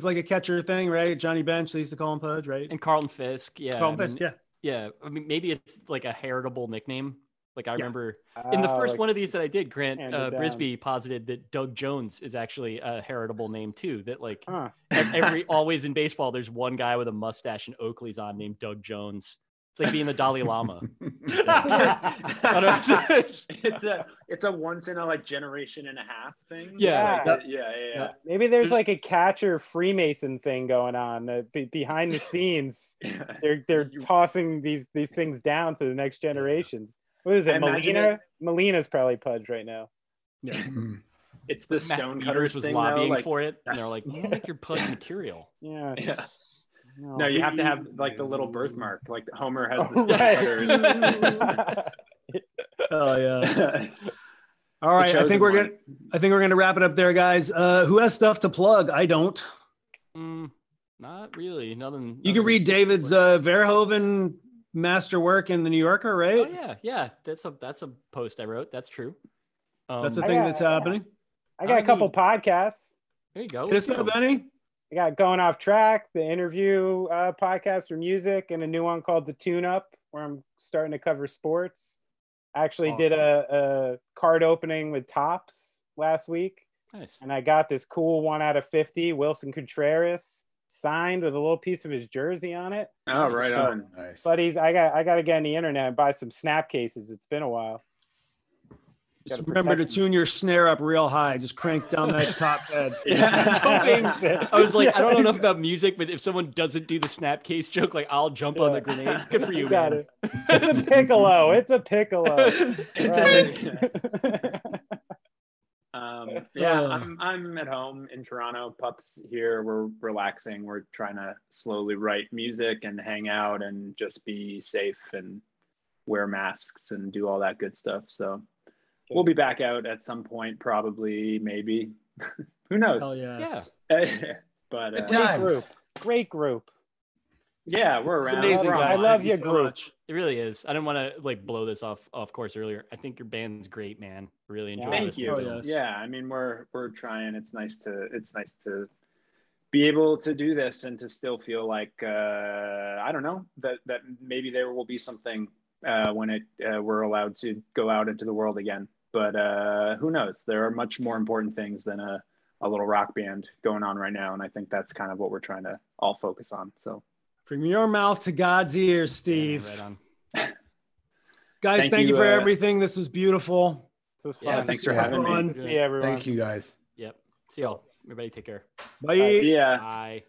like a catcher thing, right? Johnny Bench, they used to call him Pudge, right? And Carlton Fisk. Yeah. Carlton I mean, Fisk, yeah. Yeah. I mean, maybe it's like a heritable nickname. Like I remember in the first Like, one of these that I did, Grant handed down. Brisby posited that Doug Jones is actually a heritable name too. That like huh. always in baseball, there's one guy with a mustache and Oakley's on named Doug Jones. It's like being the Dalai Lama. It's a once in a like generation and a half thing. Yeah. Like, yeah. Maybe there's like a catcher Freemason thing going on behind the scenes. They're tossing these things down to the next generations. What is it? I imagine Melina? Melina's probably Pudge right now. Yeah. It's the Matt Stonecutters Peters was thing, lobbying though, like, for it, and they're like, "We'll make your Pudge material." Yeah. Yeah. No, No, you have to have like the little birthmark, like Homer has the right. Stonecutters. Oh yeah. All The right, I chosen think we're gonna wrap it up there, guys. Who has stuff to plug? I don't. Not really. Nothing. You can read David's Verhoeven masterwork in the New Yorker, right? Oh yeah. That's a post I wrote. That's true. That's a I thing got- that's happening. I got a couple podcasts. There you go. Hit us up, Benny. I got Going Off Track, the interview podcast for music, and a new one called The Tune Up, where I'm starting to cover sports. I actually did a card opening with Topps last week, Nice. and I got this cool 1 out of 50 Wilson Contreras signed with a little piece of his jersey on it. Oh, right on. Nice. But I got to get on the internet and buy some snap cases. It's been a while. Just Gotta remember to protect tune your snare up real high. Just crank down that top head. I was like, Yeah, I don't know enough about music, but if someone doesn't do the snap case joke, like I'll jump on the grenade. Good for you, got man. it. It's a piccolo. It's a piccolo. I'm at home in Toronto. Pup's here. We're relaxing. We're trying to slowly write music and hang out and just be safe and wear masks and do all that good stuff. So we'll be back out at some point, probably, maybe. Who knows? Hell yes. Yeah. But Good Great times. group. Great group. yeah, we're It's around. amazing, We're on. guys. I love Thank your you group. much. It really is. I didn't want to like blow this off course earlier. I think your band's great, man. Really enjoy Thank listening you. to Oh, them. yes. Yeah, I mean we're trying. It's nice to be able to do this and to still feel like I don't know that maybe there will be something when we're allowed to go out into the world again. But who knows? There are much more important things than a little rock band going on right now, and I think that's kind of what we're trying to all focus on. So From your mouth to God's ears, Steve. Yeah, right on. Guys, thank you for everything. This was beautiful. This was Yeah, fun. thanks for This was having me. fun. Nice to see everyone. Thank you guys. Yep. See y'all. Everybody take care. Bye. yeah. Bye.